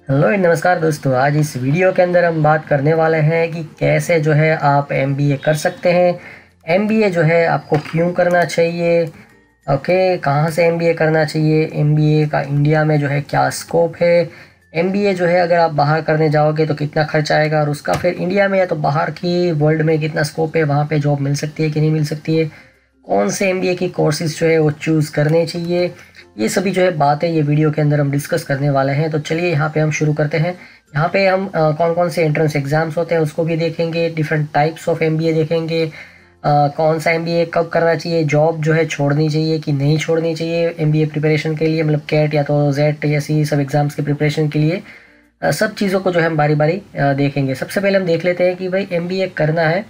Hello नमस्कार दोस्तों। आज इस वीडियो के अंदर हम बात करने वाले हैं कि कैसे जो है आप एमबीए कर सकते हैं। एमबीए जो है आपको क्यों करना चाहिए, ओके, कहाँ से एमबीए करना चाहिए, एमबीए का इंडिया में जो है क्या स्कोप है, एमबीए जो है अगर आप बाहर करने जाओगे तो कितना खर्चा आएगा और उसका फिर इंडिया में या तो बाहर की वर्ल्ड में कितना स्कोप है, वहाँ पे जॉब मिल सकती है कि नहीं मिल सकती है, कौन से एमबीए की कोर्सेज जो है वो चूज़ करने चाहिए, ये सभी जो है बातें ये वीडियो के अंदर हम डिस्कस करने वाले हैं। तो चलिए यहाँ पे हम शुरू करते हैं। यहाँ पे हम कौन कौन से एंट्रेंस एग्जाम्स होते हैं उसको भी देखेंगे, डिफरेंट टाइप्स ऑफ एमबीए देखेंगे, कौन सा एमबीए कब करना चाहिए, जॉब जो है छोड़नी चाहिए कि नहीं छोड़नी चाहिए एमबीए प्रिपरेशन के लिए, मतलब कैट या तो जेट ऐसी सब एग्ज़ाम्स की प्रिपरेशन के लिए। सब चीज़ों को जो है हम बारी बारी देखेंगे। सबसे पहले हम देख लेते हैं कि भाई एमबीए करना है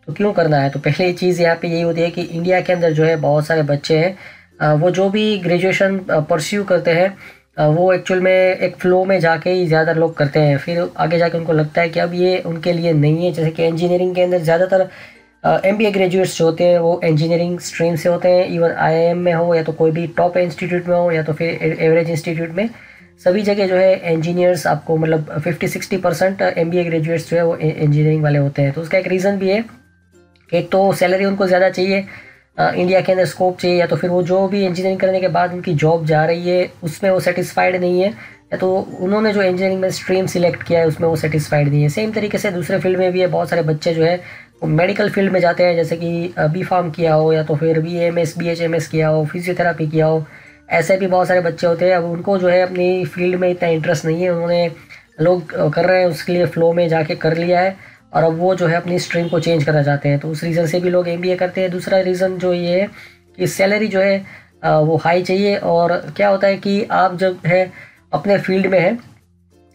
तो क्यों करना है। तो पहली चीज़ यहाँ पे यही होती है कि इंडिया के अंदर जो है बहुत सारे बच्चे हैं, वो जो भी ग्रेजुएशन परस्यू करते हैं वो एक्चुअल में एक फ़्लो में जाके ही ज़्यादा लोग करते हैं, फिर आगे जाके उनको लगता है कि अब ये उनके लिए नहीं है। जैसे कि इंजीनियरिंग के अंदर ज़्यादातर एमबीए ग्रेजुएट्स जो होते हैं वो इंजीनियरिंग स्ट्रीम से होते हैं, इवन आईआईएम में हो या तो कोई भी टॉप इंस्टीट्यूट में हो या तो फिर एवरेज इंस्टीट्यूट में, सभी जगह जो है इंजीनियर्स आपको मतलब 50-60% एमबीए ग्रेजुएट्स जो है वो इंजीनियरिंग वाले होते हैं। तो उसका एक रीज़न भी है, एक तो सैलरी उनको ज़्यादा चाहिए, इंडिया के अंदर स्कोप चाहिए, या तो फिर वो जो भी इंजीनियरिंग करने के बाद उनकी जॉब जा रही है उसमें वो सेटिस्फाइड नहीं है, या तो उन्होंने जो इंजीनियरिंग में स्ट्रीम सिलेक्ट किया है उसमें वो सेटिस्फाइड नहीं है। सेम तरीके से दूसरे फील्ड में भी है, बहुत सारे बच्चे जो है वो मेडिकल फील्ड में जाते हैं, जैसे कि बी फार्म किया हो या तो फिर BAMS BHMS किया हो, फिजियोथेरापी किया हो, ऐसे भी बहुत सारे बच्चे होते हैं। अब उनको जो है अपनी फील्ड में इतना इंटरेस्ट नहीं है, उन्होंने लोग कर रहे हैं उसके लिए फ़्लो में जाके कर लिया है और अब वो जो है अपनी स्ट्रीम को चेंज करना चाहते हैं, तो उस रीज़न से भी लोग एमबीए करते हैं। दूसरा रीज़न जो ये है कि सैलरी जो है वो हाई चाहिए। और क्या होता है कि आप जब है अपने फील्ड में है,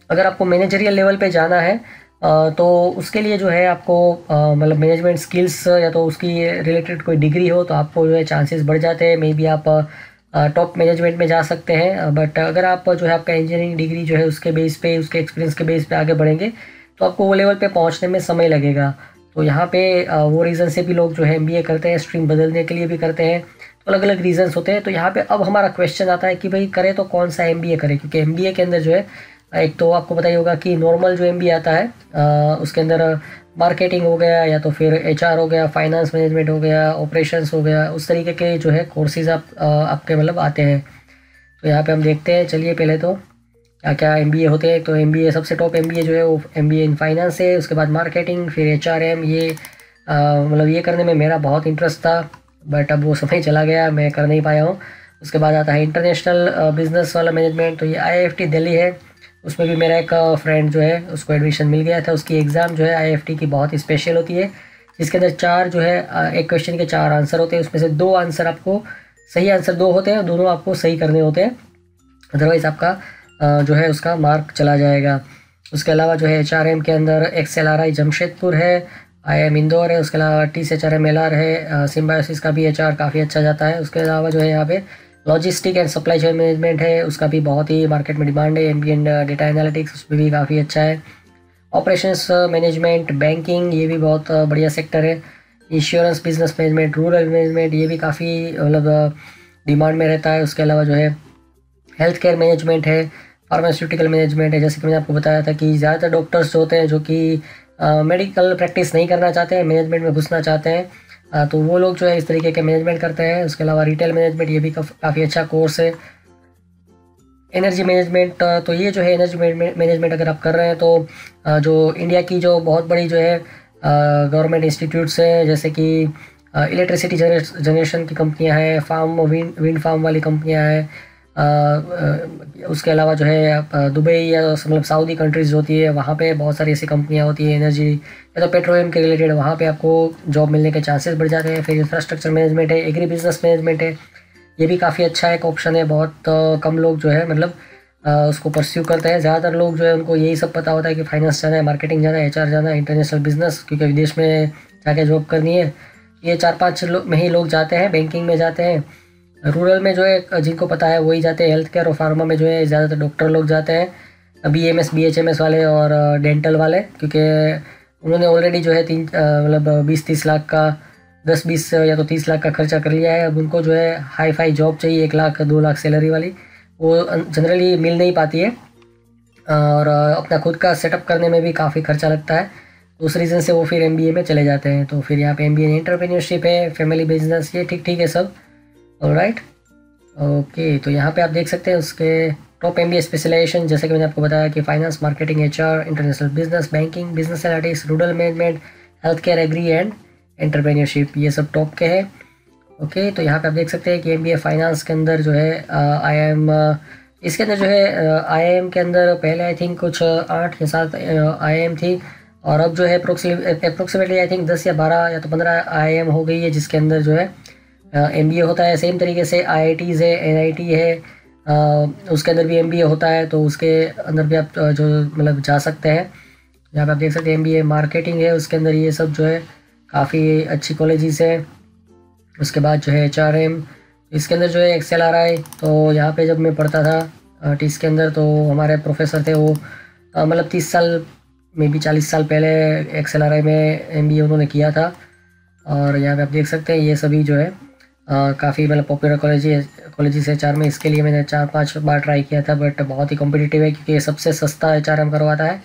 अगर आपको मैनेजरियल लेवल पे जाना है तो उसके लिए जो है आपको मतलब मैनेजमेंट स्किल्स या तो उसकी रिलेटेड कोई डिग्री हो तो आपको जो है चांसेस बढ़ जाते हैं, मे बी आप टॉप मैनेजमेंट में जा सकते हैं। बट अगर आप जो है आपका इंजीनियरिंग डिग्री जो है उसके बेस पे, उसके एक्सपीरियंस के बेस पे आगे बढ़ेंगे तो आपको वो लेवल पे पहुंचने में समय लगेगा। तो यहाँ पे वो रीज़न से भी लोग जो है एमबीए करते हैं, स्ट्रीम बदलने के लिए भी करते हैं, तो अलग अलग रीजंस होते हैं। तो यहाँ पे अब हमारा क्वेश्चन आता है कि भाई करें तो कौन सा एमबीए करें, क्योंकि एमबीए के अंदर जो है एक तो आपको पता ही होगा कि नॉर्मल जो एमबीए आता है उसके अंदर मार्केटिंग हो गया या तो फिर एचआर हो गया, फाइनेंस मैनेजमेंट हो गया, ऑपरेशंस हो गया, उस तरीके के जो है कोर्सेज आपके मतलब आते हैं। तो यहाँ पे हम देखते हैं, चलिए पहले तो क्या क्या एमबीए होते हैं। तो एमबीए सबसे टॉप एमबीए जो है वो एमबीए इन फाइनेंस है, उसके बाद मार्केटिंग, फिर एचआरएम। ये मतलब ये करने में मेरा बहुत इंटरेस्ट था बट अब वो समय चला गया, मैं कर नहीं पाया हूँ। उसके बाद आता है इंटरनेशनल बिजनेस वाला मैनेजमेंट, तो ये आईआईएफटी दिल्ली है, उसमें भी मेरा एक फ्रेंड जो है उसको एडमिशन मिल गया था। उसकी एग्ज़ाम जो है आईआईएफटी की बहुत स्पेशल होती है, जिसके अंदर चार जो है एक क्वेश्चन के चार आंसर होते हैं, उसमें से दो आंसर आपको सही आंसर दो होते हैं, दोनों आपको सही करने होते हैं, अदरवाइज़ आपका जो है उसका मार्क चला जाएगा। उसके अलावा जो है एचआरएम के अंदर XLRI जमशेदपुर है, IIM इंदौर है, उसके अलावा TCHRMLR है, सिम्बायोसिस का भी एचआर काफ़ी अच्छा जाता है। उसके अलावा जो है यहाँ पे logistic and supply chain management है, उसका भी बहुत ही मार्केट में डिमांड है। एम्बिएंट डेटा एनालिटिक्स उसमें भी काफ़ी अच्छा है। ऑपरेशंस मैनेजमेंट, बैंकिंग, ये भी बहुत बढ़िया सेक्टर है। Insurance business management, rural management, ये भी काफ़ी मतलब डिमांड में रहता है। उसके अलावा जो है हेल्थ केयर मैनेजमेंट है, फार्मास्यूटिकल मैनेजमेंट है। जैसे कि मैंने आपको बताया था कि ज़्यादातर डॉक्टर्स जो होते हैं जो कि मेडिकल प्रैक्टिस नहीं करना चाहते हैं, मैनेजमेंट में घुसना चाहते हैं, तो वो लोग जो है इस तरीके के मैनेजमेंट करते हैं। उसके अलावा रिटेल मैनेजमेंट, ये भी काफ़ी अच्छा कोर्स है। एनर्जी मैनेजमेंट, तो ये जो है एनर्जी मैनेजमेंट अगर आप कर रहे हैं तो जो इंडिया की जो बहुत बड़ी जो है गवर्नमेंट इंस्टीट्यूट्स हैं, जैसे कि इलेक्ट्रिसिटी जनरेशन की कंपनियां हैं, विंड फार्म वाली कंपनियां हैं, उसके अलावा जो है दुबई या मतलब सऊदी कंट्रीज़ होती है, वहाँ पे बहुत सारी ऐसी कंपनियाँ होती है एनर्जी या तो पेट्रोलियम के रिलेटेड, वहाँ पे आपको जॉब मिलने के चांसेस बढ़ जाते हैं। फिर इंफ्रास्ट्रक्चर मैनेजमेंट है, एग्री बिजनेस मैनेजमेंट है, ये भी काफ़ी अच्छा एक ऑप्शन है। बहुत कम लोग जो है मतलब उसको परस्यू करते हैं। ज़्यादातर लोग जो है उनको यही सब पता होता है कि फाइनेंस जाना है, मार्केटिंग जाना है, एचआर जाना है, इंटरनेशनल बिजनेस, क्योंकि विदेश में जाके जॉब करनी है। ये 4-5 में ही लोग जाते हैं, बैंकिंग में जाते हैं। रूरल में जो है जिनको पता है वही जाते हैं, हेल्थ केयर और फार्मा में जो है ज़्यादातर डॉक्टर लोग जाते हैं, BAMS BHMS वाले और डेंटल वाले, क्योंकि उन्होंने ऑलरेडी जो है मतलब 20-30 लाख का 10-20 या तो 30 लाख का खर्चा कर लिया है। अब उनको जो है हाई फाई जॉब चाहिए, 1 लाख 2 लाख सैलरी वाली, वो जनरली मिल नहीं पाती है। और अपना खुद का सेटअप करने में भी काफ़ी खर्चा लगता है। तो उस रीज़न से वो फिर एमबीए में चले जाते हैं। तो फिर यहाँ पे एमबीए एंटरप्रेन्योरशिप है, फैमिली बिजनेस, ये ठीक ठीक है सब। Alright, okay. तो यहाँ पे आप देख सकते हैं उसके टॉप एमबीए स्पेशलाइजेशन, जैसे कि मैंने आपको बताया कि finance, marketing, HR, international business, banking, business analytics, rural management, health care, agri and entrepreneurship, ये सब टॉप के हैं। ओके, तो यहाँ पे आप देख सकते हैं कि एमबीए फाइनेंस के अंदर जो है आईआईएम, इसके अंदर जो है आईआईएम के अंदर पहले आई थिंक कुछ 8 या 7 आईआईएम थी, और अब जो है अप्रोक्सीमेटली आई थिंक 10 या 12 या तो 15 आईआईएम हो गई है, जिसके अंदर जो है एमबीए होता है। सेम तरीके से आईआईटीज़ है, एनआईटी है, उसके अंदर भी एमबीए होता है, तो उसके अंदर भी आप जो मतलब जा सकते हैं। यहाँ पे आप देख सकते हैं एमबीए मार्केटिंग है, उसके अंदर ये सब जो है काफ़ी अच्छी कॉलेजेस है। उसके बाद जो है एचआरएम, इसके अंदर जो है एक्सएलआरआई। तो यहाँ पे जब मैं पढ़ता था टीस के अंदर, तो हमारे प्रोफेसर थे वो मतलब 30 साल में भी 40 साल पहले एक्सएलआरआई में एमबीए उन्होंने किया था। और यहाँ पे आप देख सकते हैं ये सभी जो है काफ़ी मतलब पॉपुलर कॉलेजेस है एचआर में। इसके लिए मैंने 4-5 बार ट्राई किया था, बट बहुत ही कॉम्पिटिटिव है क्योंकि ये सबसे सस्ता एचआरएम करवाता है।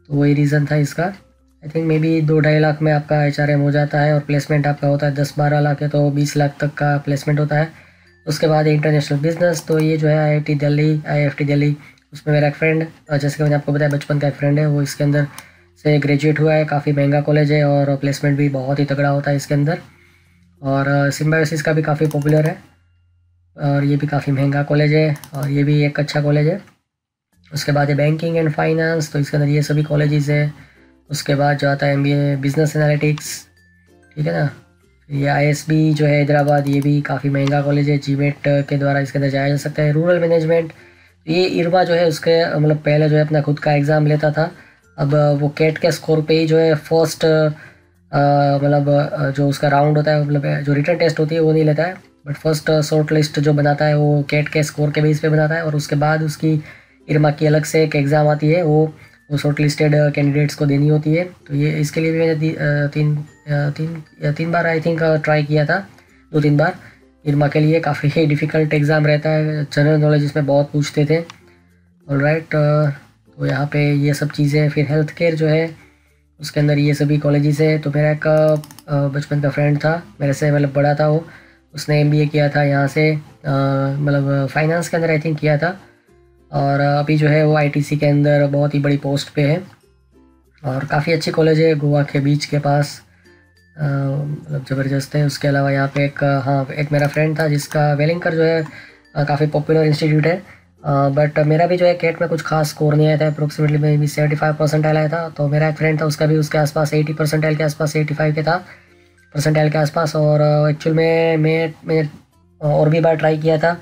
तो वही रीज़न था इसका। I think may be 2-2.5 lakh में आपका एचआरएम हो जाता है, और प्लेसमेंट आपका होता है 10-12 लाख है, तो 20 लाख तक का प्लेसमेंट होता है। उसके बाद इंटरनेशनल बिजनेस, तो ये जो है आईआईटी दिल्ली, आईएफटी दिल्ली, उसमें मेरा एक फ्रेंड, जैसे कि मैंने आपको बताया बचपन का एक फ्रेंड है, वो इसके अंदर से ग्रेजुएट हुआ है। काफ़ी महंगा कॉलेज है और प्लेसमेंट भी बहुत ही तगड़ा होता है इसके अंदर। और सिम्बायोसिस का भी काफ़ी पॉपुलर है, और ये भी काफ़ी महंगा कॉलेज है, और ये भी एक अच्छा कॉलेज है। उसके बाद है बैंकिंग एंड फाइनेंस, तो इसके अंदर ये सभी कॉलेजेस है। उसके बाद जो आता है एमबीए बिजनेस एनालिटिक्स, ठीक है ना। ये आईएसबी जो है हैदराबाद, ये भी काफ़ी महंगा कॉलेज है, जीमेट के द्वारा इसके अंदर जाया जा सकता है। रूरल मैनेजमेंट, ये इरवा जो है उसके मतलब पहले जो है अपना खुद का एग्ज़ाम लेता था, अब वो कैट के स्कोर पे ही जो है फर्स्ट मतलब जो उसका राउंड होता है, मतलब जो रिटर्न टेस्ट होती है वो नहीं लेता है, बट फर्स्ट शॉर्ट लिस्ट जो बनाता है वो कैट के स्कोर के बेस पे बनाता है, और उसके बाद उसकी इरमा की अलग से एक एग्ज़ाम आती है, वो शॉर्ट लिस्टेड कैंडिडेट्स को देनी होती है। तो ये इसके लिए भी मैंने 3 बार आई थिंक ट्राई किया था, 2-3 बार। इरमा के लिए काफ़ी डिफ़िकल्ट एग्ज़ाम रहता है, जनरल नॉलेज इसमें बहुत पूछते थे। ऑलराइट, तो यहाँ पे ये सब चीज़ें। फिर हेल्थ केयर जो है उसके अंदर ये सभी कॉलेजेस है। तो मेरा एक बचपन का फ्रेंड था, मेरे से मतलब बड़ा था वो, उसने एमबीए किया था यहाँ से, मतलब फाइनेंस के अंदर आई थिंक किया था, और अभी जो है वो आईटीसी के अंदर बहुत ही बड़ी पोस्ट पे है, और काफ़ी अच्छी कॉलेज है गोवा के बीच के पास, मतलब ज़बरदस्त है। उसके अलावा यहाँ पे एक मेरा फ्रेंड था जिसका वेलिंगकर जो है काफ़ी पॉपुलर इंस्टीट्यूट है, बट मेरा भी जो है कैट में कुछ खास स्कोर नहीं आया था, अप्रोक्सीमेटली मैं भी 75 परसेंटाइल आया था। तो मेरा एक फ्रेंड था, उसका भी उसके आसपास 80 परसेंटाइल के आसपास, 85 के था परसेंटाइल के आसपास। और एक्चुअल में मैं और भी बार ट्राई किया था,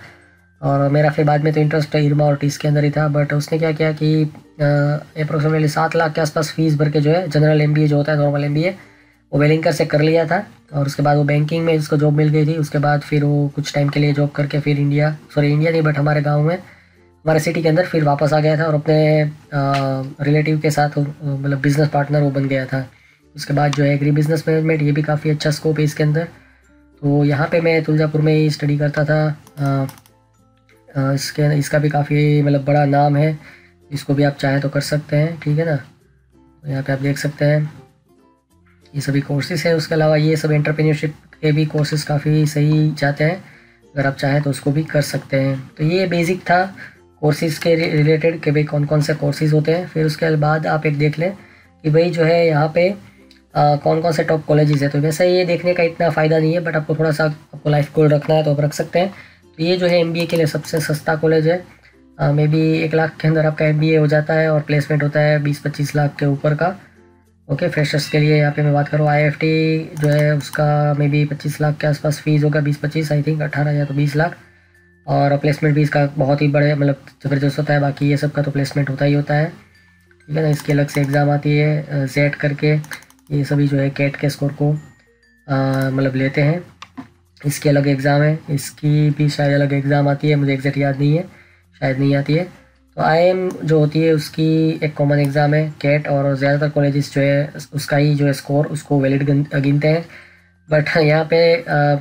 और मेरा फिर बाद में तो इंटरेस्ट इरमा और टीस के अंदर ही था। बट उसने क्या किया कि अप्रोक्सीमेटली 7 लाख के आसपास फीस भर के जो है जनरल एमबीए जो होता है, नॉर्मल एमबीए, वो वेलिंगकर से कर लिया था। और उसके बाद वो बैंकिंग में उसको जॉब मिल गई थी। उसके बाद फिर वो कुछ टाइम के लिए जॉब करके फिर इंडिया नहीं बट हमारे गाँव में, हमारे सिटी के अंदर फिर वापस आ गया था, और अपने रिलेटिव के साथ मतलब बिज़नेस पार्टनर वो बन गया था। उसके बाद जो है एग्री बिज़नेस मैनेजमेंट, ये भी काफ़ी अच्छा स्कोप है इसके अंदर। तो यहाँ पे मैं तुलजापुर में ही स्टडी करता था। इसका भी काफ़ी मतलब बड़ा नाम है, इसको भी आप चाहें तो कर सकते हैं, ठीक है ना। तो यहाँ पे आप देख सकते हैं ये सभी कोर्सेज हैं। उसके अलावा ये सब एंटरप्रेन्योरशिप के भी कोर्सेज काफ़ी सही जाते हैं, अगर आप चाहें तो उसको भी कर सकते हैं। तो ये बेसिक था कोर्सेज़ के रिलेटेड कि भाई कौन कौन से कोर्सेज़ होते हैं। फिर उसके बाद आप एक देख लें कि भाई जो है यहाँ पे कौन कौन से टॉप कॉलेजेस है। तो वैसे ये देखने का इतना फ़ायदा नहीं है, बट आपको थोड़ा सा आपको लाइफ गोल रखना है तो आप रख सकते हैं। तो ये जो है एमबीए के लिए सबसे सस्ता कॉलेज है, मे बी 1 लाख के अंदर आपका एमबीए हो जाता है, और प्लेसमेंट होता है 20-25 लाख के ऊपर का। ओके, फ्रेशर्स के लिए यहाँ पे मैं बात करूँ, आईएफटी जो है उसका मे बी 25 लाख के आसपास फीस होगा, 20-25 आई थिंक 18 या तो 20 लाख, और प्लेसमेंट भी इसका बहुत ही बड़े मतलब ज़बरदस्त होता है। बाकी ये सब का तो प्लेसमेंट होता ही होता है, ठीक है ना। इसकी अलग से एग्ज़ाम आती है जेट करके, ये सभी जो है कैट के स्कोर को मतलब लेते हैं, इसकी अलग एग्ज़ाम है। इसकी भी शायद अलग एग्ज़ाम आती है, मुझे एग्जैक्ट याद नहीं है, शायद नहीं आती है। तो आईएम जो होती है उसकी एक कॉमन एग्ज़ाम है कैट, और ज़्यादातर कॉलेजेस जो है उसका ही जो है स्कोर उसको वैलिड गिनते हैं। बट यहाँ पे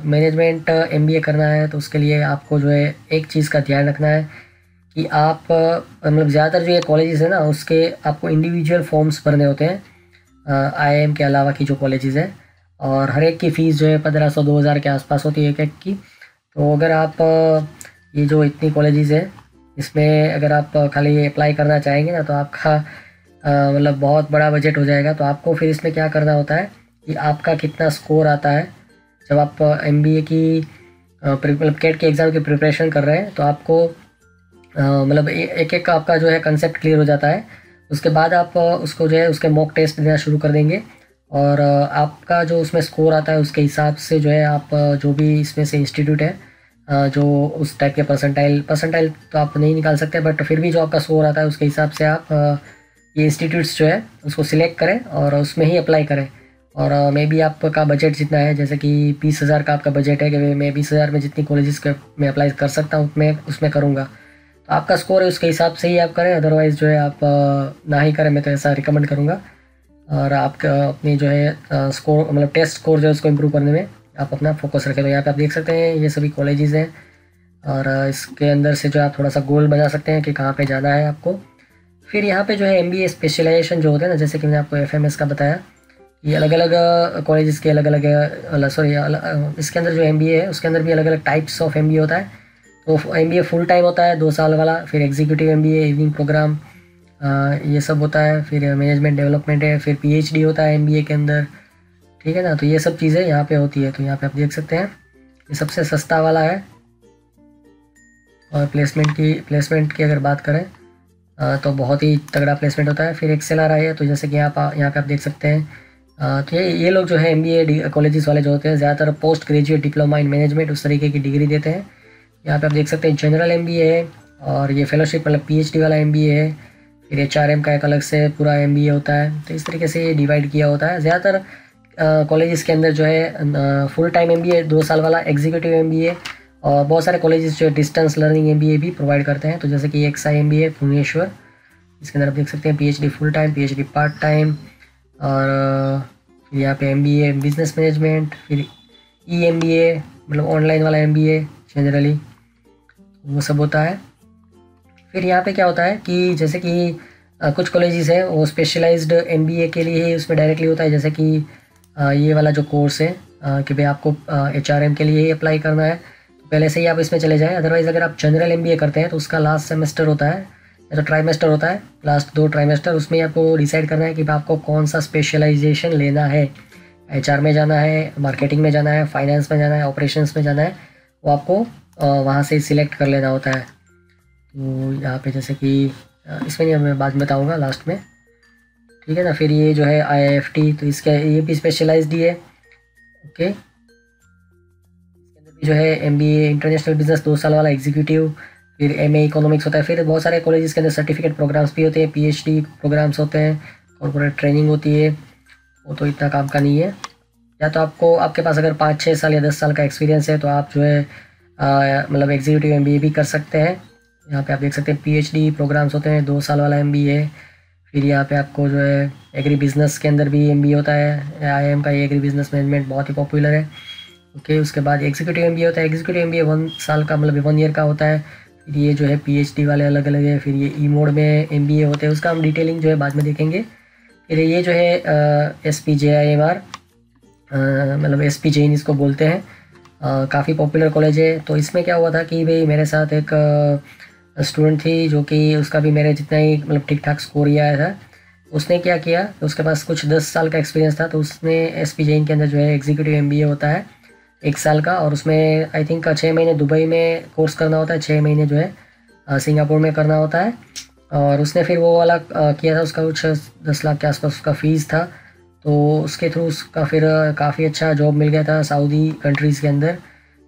मैनेजमेंट एमबीए करना है तो उसके लिए आपको जो है एक चीज़ का ध्यान रखना है कि आप मतलब ज़्यादातर जो ये कॉलेजेस है ना उसके आपको इंडिविजुअल फॉर्म्स भरने होते हैं IIM के अलावा की जो कॉलेजेस हैं, और हर एक की फ़ीस जो है 1500-2000 के आसपास होती है एक एक की। तो अगर आप ये जो इतनी कॉलेजेस हैं इसमें अगर आप खाली अप्लाई करना चाहेंगे ना तो आपका मतलब बहुत बड़ा बजट हो जाएगा। तो आपको फिर इसमें क्या करना होता है कि आपका कितना स्कोर आता है जब आप MBA की मतलब कैट के एग्ज़ाम की प्रिपरेशन कर रहे हैं, तो आपको मतलब एक एक का आपका जो है कंसेप्ट क्लियर हो जाता है। उसके बाद आप उसको जो है उसके मॉक टेस्ट देना शुरू कर देंगे, और आपका जो उसमें स्कोर आता है उसके हिसाब से जो है आप जो भी इसमें से इंस्टीट्यूट है जो उस टाइप के परसेंटाइल तो आप नहीं निकाल सकते, बट फिर भी जो आपका स्कोर आता है उसके हिसाब से आप ये इंस्टीट्यूट्स जो है उसको सिलेक्ट करें और उसमें ही अप्लाई करें। और मे बी आपका बजट जितना है, जैसे कि 20,000 का आपका बजट है कि मैं 20,000 में जितनी कॉलेजेस के मैं अप्लाई कर सकता हूँ मैं उसमें करूँगा। तो आपका स्कोर है उसके हिसाब से ही आप करें, अदरवाइज़ जो है आप ना ही करें, मैं तो ऐसा रिकमेंड करूँगा। और आपका अपनी जो है स्कोर मतलब टेस्ट स्कोर जो है उसको इम्प्रूव करने में आप अपना फोकस रखें। तो यहाँ पे आप देख सकते हैं ये सभी कॉलेजेस हैं, और इसके अंदर से जो आप थोड़ा सा गोल बना सकते हैं कि कहाँ पे जाना है आपको। फिर यहाँ पे जो है MBA स्पेशलाइजेशन जो होते हैं ना, जैसे कि मैंने आपको FMS का बताया, ये अलग अलग कॉलेजेस के अलग अलग सॉरी इसके अंदर जो MBA है उसके अंदर भी अलग अलग टाइप्स ऑफ MBA होता है। तो MBA फुल टाइम होता है 2 साल वाला, फिर एग्जीक्यूटिव MBA, इवनिंग प्रोग्राम, ये सब होता है। फिर मैनेजमेंट डेवलपमेंट है, फिर PhD होता है MBA के अंदर, ठीक है ना। तो ये सब चीज़ें यहाँ पे होती है। तो यहाँ पे आप देख सकते हैं ये सबसे सस्ता वाला है। और प्लेसमेंट की अगर बात करें तो बहुत ही तगड़ा प्लेसमेंट होता है। फिर एक्सेलर है, तो जैसे कि यहाँ पे आप देख सकते हैं तो ये लोग जो है MBA कॉलेजेस वाले जो होते हैं ज़्यादातर post graduate diploma in management उस तरीके की डिग्री देते हैं। यहाँ पे आप देख सकते हैं जनरल MBA है, और ये फेलोशिप मतलब PhD वाला MBA है। फिर HRM का एक अलग से पूरा MBA होता है। तो इस तरीके से ये डिवाइड किया होता है। ज़्यादातर कॉलेजेस के अंदर जो है फुल टाइम MBA 2 साल वाला, एग्जीक्यूटिव MBA, और बहुत सारे कॉलेजेस जो डिस्टेंस लर्निंग MBA भी प्रोवाइड करते हैं। तो जैसे कि XI MBA भुवनेश्वर, इसके अंदर आप देख सकते हैं PhD full time, PhD part time, और फिर यहाँ पे MBA बिजनेस मैनेजमेंट, फिर EMBA मतलब ऑनलाइन वाला MBA जनरली वो सब होता है। फिर यहाँ पे क्या होता है कि जैसे कि कुछ कॉलेजेस हैं वो स्पेशलाइज्ड MBA के लिए ही उसमें डायरेक्टली होता है, जैसे कि ये वाला जो कोर्स है कि भाई आपको HRM के लिए ही अप्लाई करना है, तो पहले से ही आप इसमें चले जाएं। अदरवाइज़ अगर आप जनरल MBA करते हैं तो उसका लास्ट सेमेस्टर होता है या तो ट्राइमेस्टर होता है, लास्ट 2 ट्राइमेस्टर, उसमें आपको डिसाइड करना है कि आपको कौन सा स्पेशलाइजेशन लेना है। HR में जाना है, मार्केटिंग में जाना है, फाइनेंस में जाना है, ऑपरेशंस में जाना है, वो आपको वहाँ से सिलेक्ट कर लेना होता है। तो यहाँ पे जैसे कि इसमें नहीं, मैं बाद में बताऊँगा लास्ट में, ठीक है ना। फिर ये जो है IIFT, तो इसका ये भी स्पेशलाइज्ड ही है, ओके। इसके अंदर भी जो है MBA इंटरनेशनल बिजनेस 2 साल वाला एग्जीक्यूटिव, फिर MA इकोनॉमिक्स होता है। फिर बहुत सारे कॉलेजेस के अंदर सर्टिफिकेट प्रोग्राम्स भी होते हैं, PhD प्रोग्राम्स होते हैं, कॉर्पोरेट ट्रेनिंग होती है। वो तो इतना काम का नहीं है। या तो आपके पास अगर 5-6 साल या 10 साल का एक्सपीरियंस है तो आप जो है मतलब एग्जीक्यूटिव MBA भी कर सकते हैं। यहाँ पे आप देख सकते हैं PhD प्रोग्राम्स होते हैं, 2 साल वाला MBA। फिर यहाँ पे आपको जो है एग्री बिजनेस के अंदर भी MBA होता है, IIM का ये एग्री बिजनेस मैनेजमेंट बहुत ही पॉपुलर है, ओके। उसके बाद एग्जीक्यूटिव MBA होता है, एग्जीक्यूटिव MBA 1 साल का मतलब 1 ईयर का होता है। फिर ये जो है PhD वाले अलग अलग है। फिर ये E मोड में MBA होते हैं, उसका हम डिटेलिंग जो है बाद में देखेंगे। फिर ये जो है SPJIMR मतलब SP जैन इसको बोलते हैं, काफ़ी पॉपुलर कॉलेज है। तो इसमें क्या हुआ था कि भाई मेरे साथ एक स्टूडेंट थी जो कि उसका भी मेरे जितना ही मतलब ठीक ठाक स्कोर ही आया था। उसने क्या किया, तो उसके पास कुछ 10 साल का एक्सपीरियंस था, तो उसने SP जैन के अंदर जो है एग्जीक्यूटिव MBA होता है 1 साल का, और उसमें आई थिंक 6 महीने दुबई में कोर्स करना होता है, 6 महीने जो है सिंगापुर में करना होता है। और उसने फिर वो वाला किया था, उसका कुछ 10 लाख के आसपास उसका फ़ीस था। तो उसके थ्रू उसका फिर काफ़ी अच्छा जॉब मिल गया था सऊदी कंट्रीज़ के अंदर।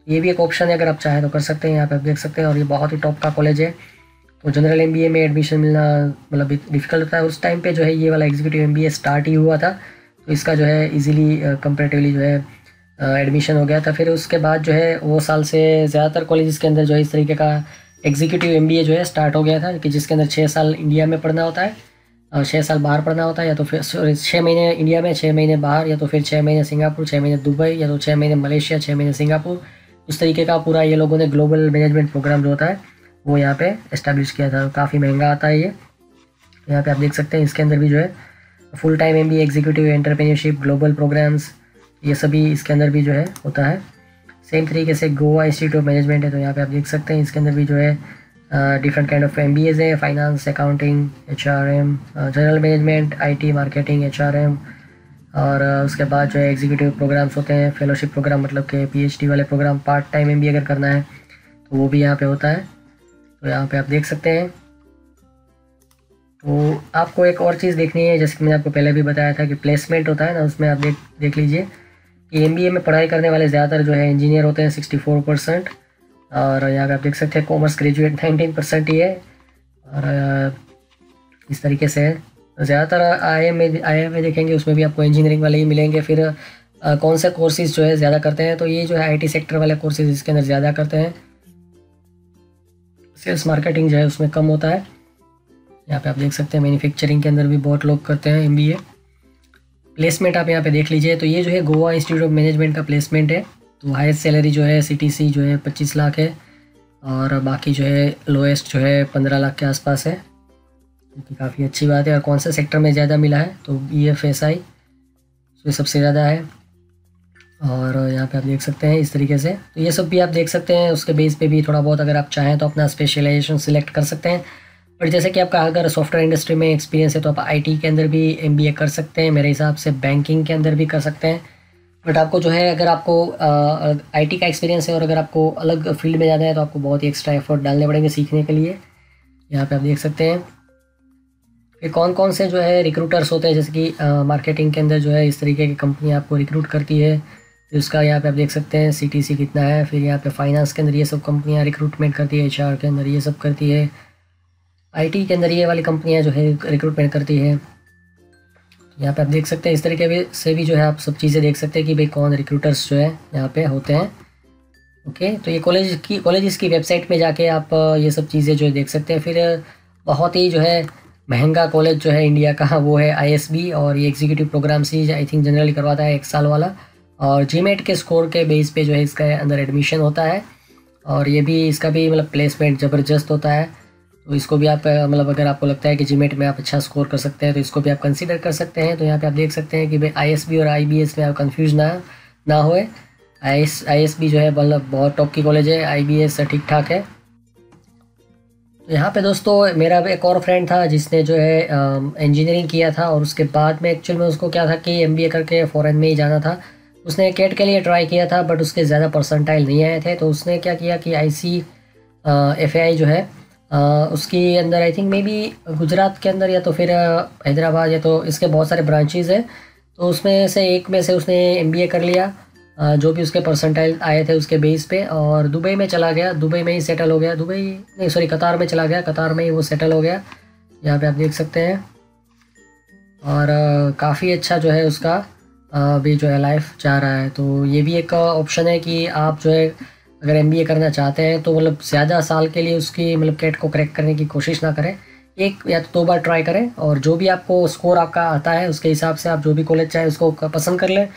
ये भी एक ऑप्शन है, अगर आप चाहें तो कर सकते हैं। यहाँ पे आप देख सकते हैं, और ये बहुत ही टॉप का कॉलेज है। तो जनरल MBA में एडमिशन मिलना मतलब डिफ़िकल्ट होता है। उस टाइम पे जो है ये वाला एग्जीक्यूटिव MBA स्टार्ट ही हुआ था, तो इसका जो है इजीली कंपैरेटिवली जो है एडमिशन हो गया था। फिर उसके बाद जो है वो साल से ज़्यादातर कॉलेजेस के अंदर जो है इस तरीके का एग्जीक्यूटिव MBA जो है स्टार्ट हो गया था, कि जिसके अंदर 6 साल इंडिया में पढ़ना होता है और 6 साल बाहर पढ़ना होता है, या तो फिर 6 महीने इंडिया में, 6 महीने बाहर, या तो फिर 6 महीने सिंगापुर, 6 महीने दुबई, या तो 6 महीने मलेशिया, 6 महीने सिंगापुर। उस तरीके का पूरा ये लोगों ने ग्लोबल मैनेजमेंट प्रोग्राम जो होता है वो यहाँ पे इस्टेब्लिश किया था। काफ़ी महंगा आता है ये। यहाँ पे आप देख सकते हैं इसके अंदर भी जो है full time MBA, executive entrepreneurship, global programmes, ये सभी इसके अंदर भी जो है होता है। सेम तरीके से गोवा इंस्टीट्यूट ऑफ मैनेजमेंट है, तो यहाँ पे आप देख सकते हैं इसके अंदर भी जो है डिफरेंट काइंड ऑफ MBAs है, finance, accounting, HRM, general management, IT, marketing, HRM, और उसके बाद जो है एग्जीक्यूटिव प्रोग्राम्स होते हैं, फेलोशिप प्रोग्राम मतलब कि PhD वाले प्रोग्राम, पार्ट टाइम MBA अगर करना है तो वो भी यहाँ पे होता है। तो यहाँ पे आप देख सकते हैं। तो आपको एक और चीज़ देखनी है, जैसे कि मैंने आपको पहले भी बताया था कि प्लेसमेंट होता है ना, उसमें आप देख लीजिए कि MBA में पढ़ाई करने वाले ज़्यादातर जो है इंजीनियर होते हैं 64%, और यहाँ पे आप देख सकते हैं कॉमर्स ग्रेजुएट 19% ही है। और इस तरीके से ज़्यादातर IIM में देखेंगे उसमें भी आपको इंजीनियरिंग वाले ही मिलेंगे। फिर कौन से कोर्सेज़ जो है ज़्यादा करते हैं, तो ये जो है IT सेक्टर वाले कोर्सेज़ इसके अंदर ज़्यादा करते हैं। सेल्स मार्केटिंग जो है उसमें कम होता है। यहाँ पे आप देख सकते हैं मैन्युफैक्चरिंग के अंदर भी बहुत लोग करते हैं MBA। प्लेसमेंट आप यहाँ पे देख लीजिए, तो ये जो है गोवा इंस्टीट्यूट ऑफ मैनेजमेंट का प्लेसमेंट है। तो हाईएस्ट सैलरी जो है CTC जो है 25 लाख है, और बाकी जो है लोएस्ट जो है 15 लाख के आसपास है, क्योंकि काफ़ी अच्छी बात है। और कौन से सेक्टर में ज़्यादा मिला है, तो BFSI उसमें सबसे ज़्यादा है। और यहाँ पे आप देख सकते हैं इस तरीके से, तो ये सब भी आप देख सकते हैं। उसके बेस पे भी थोड़ा बहुत अगर आप चाहें तो अपना स्पेशलाइजेशन सिलेक्ट कर सकते हैं। बट जैसे कि आपका अगर सॉफ्टवेयर इंडस्ट्री में एक्सपीरियंस है तो आप IT के अंदर भी MBA कर सकते हैं, मेरे हिसाब से बैंकिंग के अंदर भी कर सकते हैं। बट आपको जो है अगर आपको IT का एक्सपीरियंस है और अगर आपको अलग फील्ड में जाना है तो आपको बहुत ही एक्स्ट्रा एफर्ट डालने पड़ेंगे सीखने के लिए। यहाँ पे आप देख सकते हैं कि कौन कौन से जो है रिक्रूटर्स होते हैं, जैसे कि मार्केटिंग के अंदर जो है इस तरीके की कंपनी आपको रिक्रूट करती है, तो इसका यहाँ पे आप देख सकते हैं CTC कितना है। फिर यहाँ पे फाइनेंस के अंदर ये सब कंपनियाँ रिक्रूटमेंट करती है, HR के अंदर ये सब करती है, IT के अंदर ये वाली कंपनियाँ जो है रिक्रूटमेंट करती है। यहाँ पे आप देख सकते हैं इस तरीके से भी जो है आप सब चीज़ें देख सकते हैं कि भाई कौन रिक्रूटर्स जो है यहाँ पे होते हैं। ओके, तो ये कॉलेजेस की वेबसाइट में जाके आप ये सब चीज़ें जो है देख सकते हैं। फिर बहुत ही जो है महंगा कॉलेज जो है इंडिया का वो है ISB, और ये एग्जीक्यूटिव प्रोग्राम ही आई थिंक जनरली करवाता है 1 साल वाला, और GMAT के स्कोर के बेस पे जो है इसका अंदर एडमिशन होता है। और ये भी इसका भी मतलब प्लेसमेंट ज़बरदस्त होता है। तो इसको भी आप मतलब अगर आपको लगता है कि GMAT में आप अच्छा स्कोर कर सकते हैं तो इसको भी आप कंसीडर कर सकते हैं। तो यहाँ पे आप देख सकते हैं कि भाई ISB और IBS में आप कंफ्यूज ना होए। ISB जो है मतलब बहुत टॉप की कॉलेज है, IBS ठीक ठाक है। तो यहाँ पे दोस्तों मेरा एक और फ्रेंड था जिसने जो है इंजीनियरिंग किया था, और उसके बाद में एक्चुअल में उसको क्या था कि MBA करके फ़ॉरेन में ही जाना था। उसने कैट के लिए ट्राई किया था बट उसके ज़्यादा परसेंटाइल नहीं आए थे, तो उसने क्या किया कि ICFAI जो है उसकी अंदर I think may be Gujarat के अंदर या तो फिर हैदराबाद, या तो इसके बहुत सारे ब्रांचेज़ हैं, तो उसमें से एक में से उसने MBA कर लिया जो भी उसके परसेंटाइल आए थे उसके बेस पे, और दुबई में चला गया, दुबई में ही सेटल हो गया। कतार में चला गया, कतार में ही वो सेटल हो गया। यहाँ पे आप देख सकते हैं। और काफ़ी अच्छा जो है उसका भी जो है लाइफ जा रहा है। तो ये भी एक ऑप्शन है कि आप जो है अगर MBA करना चाहते हैं तो मतलब ज़्यादा साल के लिए उसकी मतलब कैट को क्रैक करने की कोशिश ना करें, 1 या तो 2 बार ट्राई करें, और जो भी आपको स्कोर आपका आता है उसके हिसाब से आप जो भी कॉलेज चाहे उसको पसंद कर लें।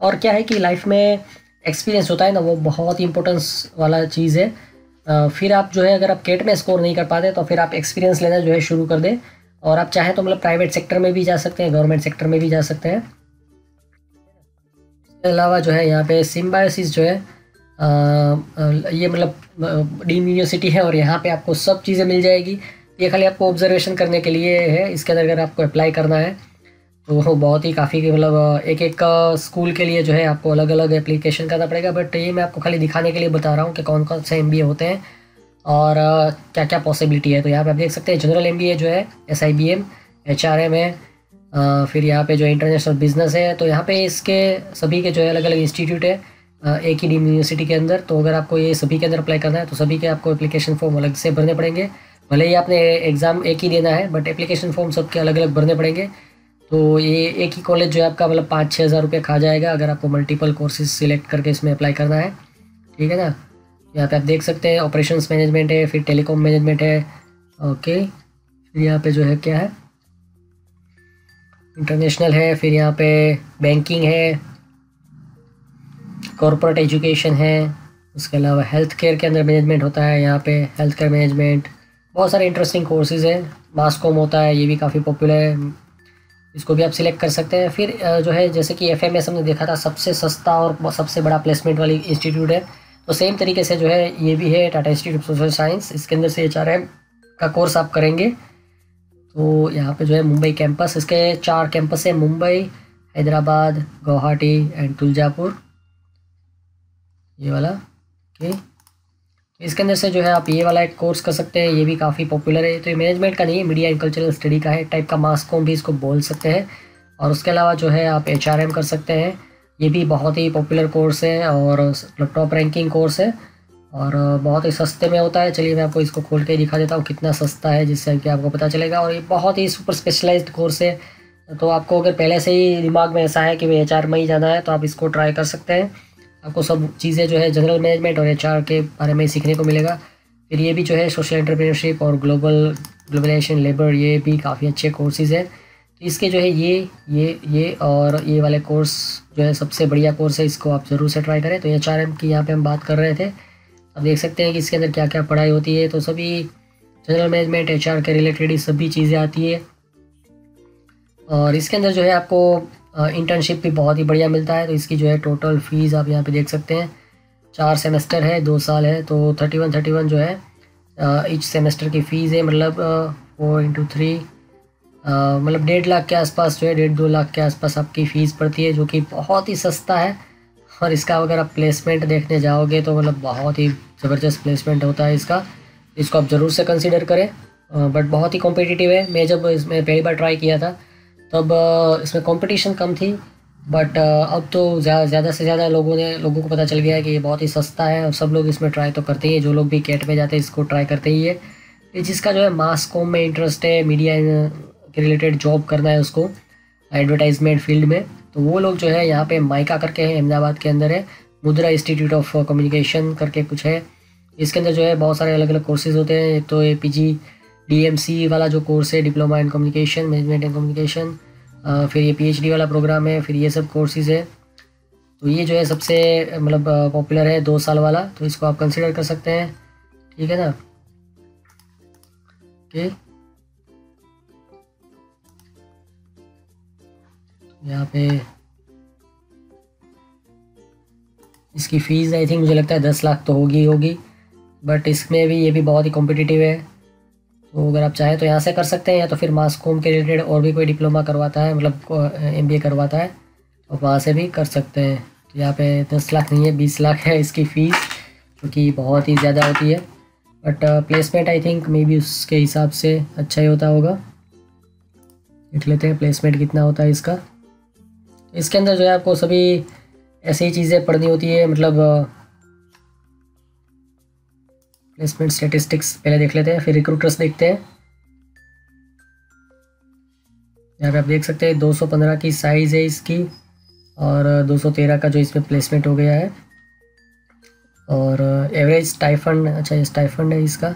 और क्या है कि लाइफ में एक्सपीरियंस होता है ना, वो बहुत ही इंपॉर्टेंस वाला चीज़ है। फिर आप जो है अगर आप कैट में स्कोर नहीं कर पाते तो फिर आप एक्सपीरियंस लेना जो है शुरू कर दें, और आप चाहें तो मतलब प्राइवेट सेक्टर में भी जा सकते हैं, गवर्नमेंट सेक्टर में भी जा सकते हैं। इसके अलावा जो है यहाँ पे सिम्बायोसिस जो है ये मतलब डीम्ड यूनिवर्सिटी है, और यहाँ पे आपको सब चीज़ें मिल जाएगी। ये खाली आपको ऑब्जर्वेशन करने के लिए है। इसके अंदर अगर आपको अप्लाई करना है तो बहुत ही काफ़ी मतलब एक स्कूल के लिए जो है आपको अलग अलग एप्लीकेशन करना पड़ेगा। बट ये मैं आपको खाली दिखाने के लिए बता रहा हूँ कि कौन कौन से MBA होते हैं और क्या क्या पॉसिबिलिटी है। तो यहाँ पे आप देख सकते हैं जनरल MBA जो है SIBM, HRM है, फिर यहाँ पे जो इंटरनेशनल बिजनेस है। तो यहाँ पे इसके सभी के जो है अलग अलग इंस्टीट्यूट है एक ही डीम्ड यूनिवर्सिटी के अंदर। तो अगर आपको ये सभी के अंदर अप्लाई करना है तो सभी के आपको एप्लीकेशन फॉर्म अलग से भरने पड़ेंगे। भले ही आपने एग्ज़ाम एक ही देना है बट एप्लीकेशन फॉर्म सबके अलग अलग भरने पड़ेंगे। तो ये एक ही कॉलेज जो है आपका मतलब 5-6 हज़ार रुपये खा जाएगा अगर आपको मल्टीपल कोर्सेज सिलेक्ट करके इसमें अप्लाई करना है, ठीक है ना। यहाँ पे आप देख सकते हैं ऑपरेशंस मैनेजमेंट है, फिर टेलीकॉम मैनेजमेंट है, ओके। फिर यहाँ पे जो है क्या है इंटरनेशनल है, फिर यहाँ पे बैंकिंग है, कॉर्पोरेट एजुकेशन है, उसके अलावा हेल्थ केयर के अंदर मैनेजमेंट होता है, यहाँ पे हेल्थ केयर मैनेजमेंट, बहुत सारे इंटरेस्टिंग कोर्सेज़ हैं। मास कॉम होता है, ये भी काफ़ी पॉपुलर है, इसको भी आप सिलेक्ट कर सकते हैं। फिर जो है जैसे कि FMS हमने देखा था सबसे सस्ता और सबसे बड़ा प्लेसमेंट वाली इंस्टीट्यूट है, तो सेम तरीके से जो है ये भी है Tata institute of social science. इसके अंदर से HRM का कोर्स आप करेंगे। तो यहाँ पे जो है मुंबई कैंपस, इसके 4 कैंपस है, मुंबई, हैदराबाद, गुवाहाटी एंड तुलजापुर, ये वाला। ओके, इसके अंदर से जो है आप ये वाला एक कोर्स कर सकते हैं, ये भी काफ़ी पॉपुलर है। तो ये मैनेजमेंट का नहीं है, मीडिया एंड कल्चरल स्टडी का है, टाइप का मास कॉम भी इसको बोल सकते हैं। और उसके अलावा जो है आप HRM कर सकते हैं, ये भी बहुत ही पॉपुलर कोर्स है और टॉप रैंकिंग कोर्स है और बहुत ही सस्ते में होता है। चलिए मैं आपको इसको खोल के दिखा देता हूँ कितना सस्ता है, जिससे कि आपको पता चलेगा। और ये बहुत ही सुपर स्पेशलाइज्ड कोर्स है, तो आपको अगर पहले से ही दिमाग में ऐसा है कि भाई HR में ही जाना है तो आप इसको ट्राई कर सकते हैं। आपको सब चीज़ें जो है जनरल मैनेजमेंट और HR के बारे में सीखने को मिलेगा। फिर ये भी जो है सोशल एंटरप्रेन्योरशिप और ग्लोबलाइजेशन लेबर, ये भी काफ़ी अच्छे कोर्सेज़ हैं। तो इसके जो है ये और ये वाले कोर्स जो है सबसे बढ़िया कोर्स है, इसको आप ज़रूर से ट्राई करें। तो HRM की यहाँ पे हम बात कर रहे थे, अब देख सकते हैं कि इसके अंदर क्या क्या पढ़ाई होती है। तो सभी जनरल मैनेजमेंट HR के रिलेटेड सभी चीज़ें आती है। और इसके अंदर जो है आपको इंटर्नशिप भी बहुत ही बढ़िया मिलता है। तो इसकी जो है टोटल फ़ीस आप यहाँ पे देख सकते हैं, 4 सेमेस्टर है, 2 साल है, तो 31 जो है ईच सेमेस्टर की फ़ीस है। मतलब 4 × 3 मतलब 1.5 लाख के आसपास जो है, 1.5-2 लाख के आसपास आपकी फ़ीस पड़ती है, जो कि बहुत ही सस्ता है। और इसका अगर आप प्लेसमेंट देखने जाओगे तो मतलब बहुत ही ज़बरदस्त प्लेसमेंट होता है इसका, इसको आप ज़रूर से कंसिडर करें। बट बहुत ही कॉम्पिटिटिव है। मैं जब इसमें पहली बार ट्राई किया था तब इसमें कंपटीशन कम थी, बट अब तो ज़्यादा से ज़्यादा लोगों को पता चल गया है कि ये बहुत ही सस्ता है और सब लोग इसमें ट्राई तो करते ही हैं। जो लोग भी कैट में जाते हैं इसको ट्राई करते ही है। जिसका जो है मास कॉम में इंटरेस्ट है, मीडिया के रिलेटेड जॉब करना है उसको, एडवर्टाइजमेंट फील्ड में, तो वो लोग जो है यहाँ पे माइका करके है, अहमदाबाद के अंदर है, मुद्रा इंस्टीट्यूट ऑफ कम्युनिकेशन करके कुछ है। इसके अंदर जो है बहुत सारे अलग अलग कोर्सेज होते हैं। एक तो PG DMC वाला जो कोर्स है, diploma in communication, management and communication, फिर ये PhD वाला प्रोग्राम है, फिर ये सब कोर्सेज है। तो ये जो है सबसे मतलब पॉपुलर है 2 साल वाला, तो इसको आप कंसिडर कर सकते हैं, ठीक है ना। ओके, यहाँ पे इसकी फ़ीस आई थिंक मुझे लगता है 10 लाख तो होगी, बट इसमें भी ये भी बहुत ही कॉम्पिटिटिव है। तो अगर आप चाहें तो यहाँ से कर सकते हैं, या तो फिर मास कॉम के रिलेटेड और भी कोई डिप्लोमा करवाता है, मतलब MBA करवाता है, तो वहाँ से भी कर सकते हैं। तो यहाँ पे 10 लाख नहीं है, 20 लाख है इसकी फ़ीस, जो कि बहुत ही ज़्यादा होती है। But placement I think may be उसके हिसाब से अच्छा ही होता होगा। देख लेते हैं प्लेसमेंट कितना होता है इसका। इसके अंदर जो है आपको सभी ऐसी ही चीज़ें पढ़नी होती है, मतलब प्लेसमेंट स्टैटिस्टिक्स पहले देख लेते हैं, फिर रिक्रूटर्स देखते हैं। यहाँ पे आप देख सकते हैं 215 की साइज़ है इसकी, और 213 का जो इसमें प्लेसमेंट हो गया है। और एवरेज स्टाइफंड, अच्छा ये स्टाइफंड है इसका।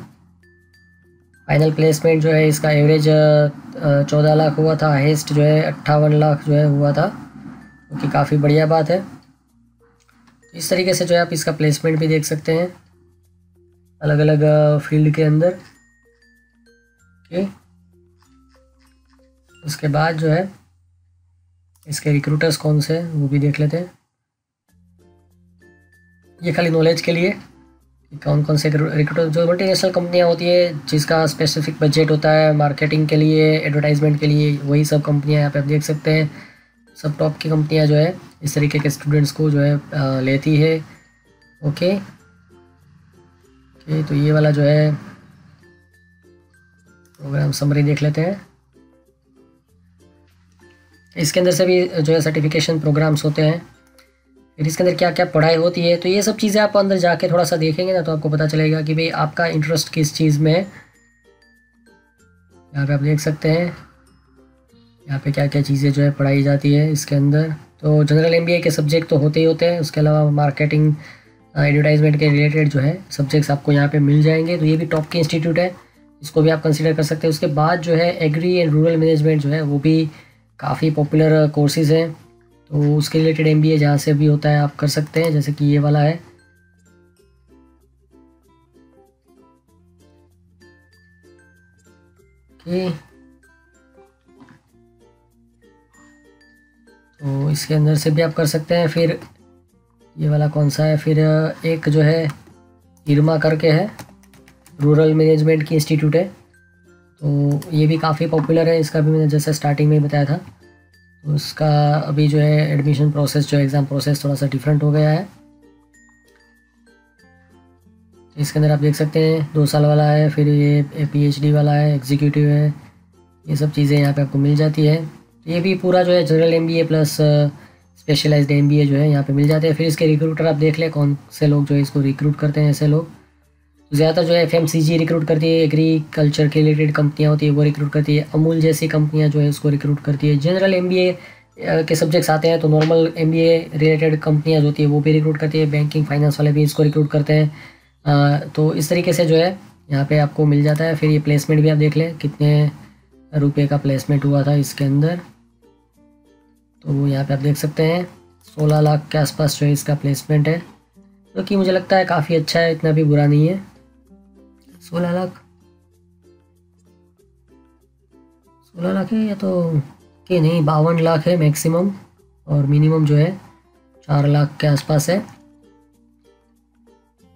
फाइनल प्लेसमेंट जो है इसका एवरेज 14 लाख हुआ था, हाईएस्ट जो है 58 लाख जो है हुआ था, क्योंकि काफ़ी बढ़िया बात है। इस तरीके से जो है आप इसका प्लेसमेंट भी देख सकते हैं अलग अलग फील्ड के अंदर। ओके, उसके बाद जो है इसके रिक्रूटर्स कौन से हैं वो भी देख लेते हैं। ये खाली नॉलेज के लिए कौन कौन से रिक्रूटर, जो मल्टीनेशनल कंपनियां होती है जिसका स्पेसिफिक बजट होता है मार्केटिंग के लिए, एडवर्टाइजमेंट के लिए, वही सब कंपनियां यहाँ पे आप देख सकते हैं। सब टॉप की कंपनियां जो है इस तरीके के स्टूडेंट्स को जो है लेती है। ओके, तो ये वाला जो है प्रोग्राम समरी देख लेते हैं। इसके अंदर से भी जो है सर्टिफिकेशन प्रोग्राम्स होते हैं। फिर इसके अंदर क्या क्या पढ़ाई होती है, तो ये सब चीज़ें आप अंदर जाके थोड़ा सा देखेंगे ना, तो आपको पता चलेगा कि भाई आपका इंटरेस्ट किस चीज़ में है। यहाँ पे आप देख सकते हैं यहाँ पे क्या क्या चीज़ें जो है पढ़ाई जाती है इसके अंदर। तो जनरल MBA के सब्जेक्ट तो होते ही होते हैं, उसके अलावा मार्केटिंग एडवर्टाइजमेंट के रिलेटेड जो है सब्जेक्ट्स आपको यहाँ पे मिल जाएंगे। तो ये भी टॉप की इंस्टीट्यूट है, इसको भी आप कंसिडर कर सकते हैं। उसके बाद जो है एग्री एंड रूरल मैनेजमेंट जो है वो भी काफ़ी पॉपुलर कोर्सेज़ हैं, तो उसके रिलेटेड MBA जहाँ से भी होता है आप कर सकते हैं, जैसे कि ये वाला है। ओके, तो इसके अंदर से भी आप कर सकते हैं। फिर ये वाला कौन सा है, फिर एक जो है इरमा करके है, रूरल मैनेजमेंट की इंस्टीट्यूट है, तो ये भी काफ़ी पॉपुलर है। इसका भी मैंने जैसे स्टार्टिंग में बताया था, तो उसका अभी जो है एडमिशन प्रोसेस, जो एग्ज़ाम प्रोसेस थोड़ा सा डिफरेंट हो गया है। इसके अंदर आप देख सकते हैं 2 साल वाला है, फिर ये PhD वाला है, एग्जीक्यूटिव है, ये सब चीज़ें यहाँ पे आपको मिल जाती है। तो ये भी पूरा जो है general MBA plus specialised MBA जो है यहाँ पे मिल जाते हैं। फिर इसके रिक्रूटर आप देख लें कौन से लोग जो है इसको रिक्रूट करते हैं। ऐसे लोग तो ज़्यादातर जो है FMCG रिक्रूट करती है, एग्रीकल्चर के रिलेटेड कंपनियाँ होती है वो रिक्रूट करती है, अमूल जैसी कंपनियाँ जो है इसको रिक्रूट करती है। जनरल MBA के सब्जेक्ट्स आते हैं तो नॉर्मल MBA रिलेटेड कंपनियाँ जो होती है वो भी रिक्रूट करती है, बैंकिंग फाइनेंस वाले भी इसको रिक्रूट करते हैं। तो इस तरीके से जो है यहाँ पे आपको मिल जाता है। फिर ये प्लेसमेंट भी आप देख लें कितने रुपए का प्लेसमेंट हुआ था इसके अंदर, तो यहाँ पे आप देख सकते हैं 16 लाख के आसपास जो है इसका प्लेसमेंट है, जो कि मुझे लगता है काफ़ी अच्छा है, इतना भी बुरा नहीं है। 16 लाख है या तो कि नहीं, 52 लाख है मैक्सिमम, और मिनिमम जो है 4 लाख के आसपास है।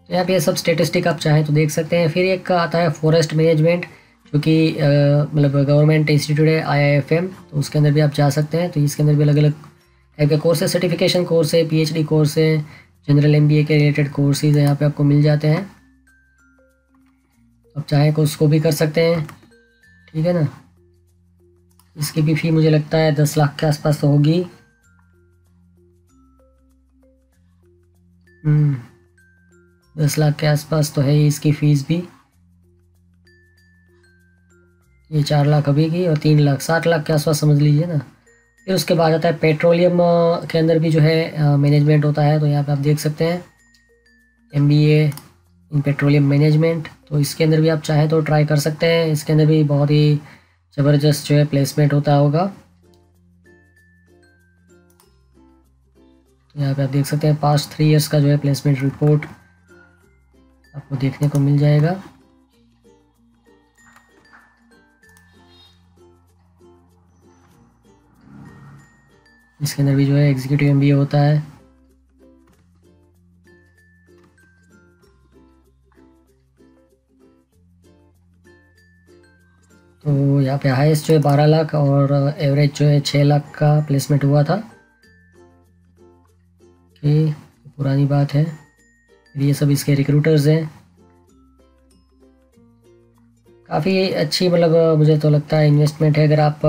तो यहाँ पे ये सब स्टेटिस्टिक आप चाहें तो देख सकते हैं। फिर एक आता है फॉरेस्ट मैनेजमेंट, जो कि मतलब गवर्नमेंट इंस्टीट्यूट है IIFM, तो उसके अंदर भी आप जा सकते हैं। तो इसके अंदर भी अलग अलग टाइप के कोर्स है, सर्टिफिकेशन कोर्स है, PhD कोर्स है, जनरल MBA के रिलेटेड कोर्सेज यहाँ पे आपको मिल जाते हैं। आप चाहें तो उसको भी कर सकते हैं, ठीक है ना। इसकी भी फ़ी मुझे लगता है 10 लाख के आसपास तो होगी। 10 लाख के आसपास तो है ही इसकी फ़ीस भी। ये 4 लाख अभी की और 3 लाख, 7 लाख के आसपास समझ लीजिए ना। फिर उसके बाद आता है पेट्रोलियम के अंदर भी जो है मैनेजमेंट होता है, तो यहाँ पे आप देख सकते हैं MBA इन पेट्रोलियम मैनेजमेंट, तो इसके अंदर भी आप चाहें तो ट्राई कर सकते हैं। इसके अंदर भी बहुत ही ज़बरदस्त जो है प्लेसमेंट होता होगा। तो यहाँ पे आप देख सकते हैं पास्ट 3 इयर्स का जो है प्लेसमेंट रिपोर्ट आपको देखने को मिल जाएगा। इसके अंदर भी जो है एग्जीक्यूटिव MBA होता है। तो यहाँ पे हाईएस्ट जो है 12 लाख और एवरेज जो है 6 लाख का प्लेसमेंट हुआ था। कि पुरानी बात है। ये सब इसके रिक्रूटर्स हैं। काफ़ी अच्छी मतलब मुझे तो लगता है इन्वेस्टमेंट है। अगर आप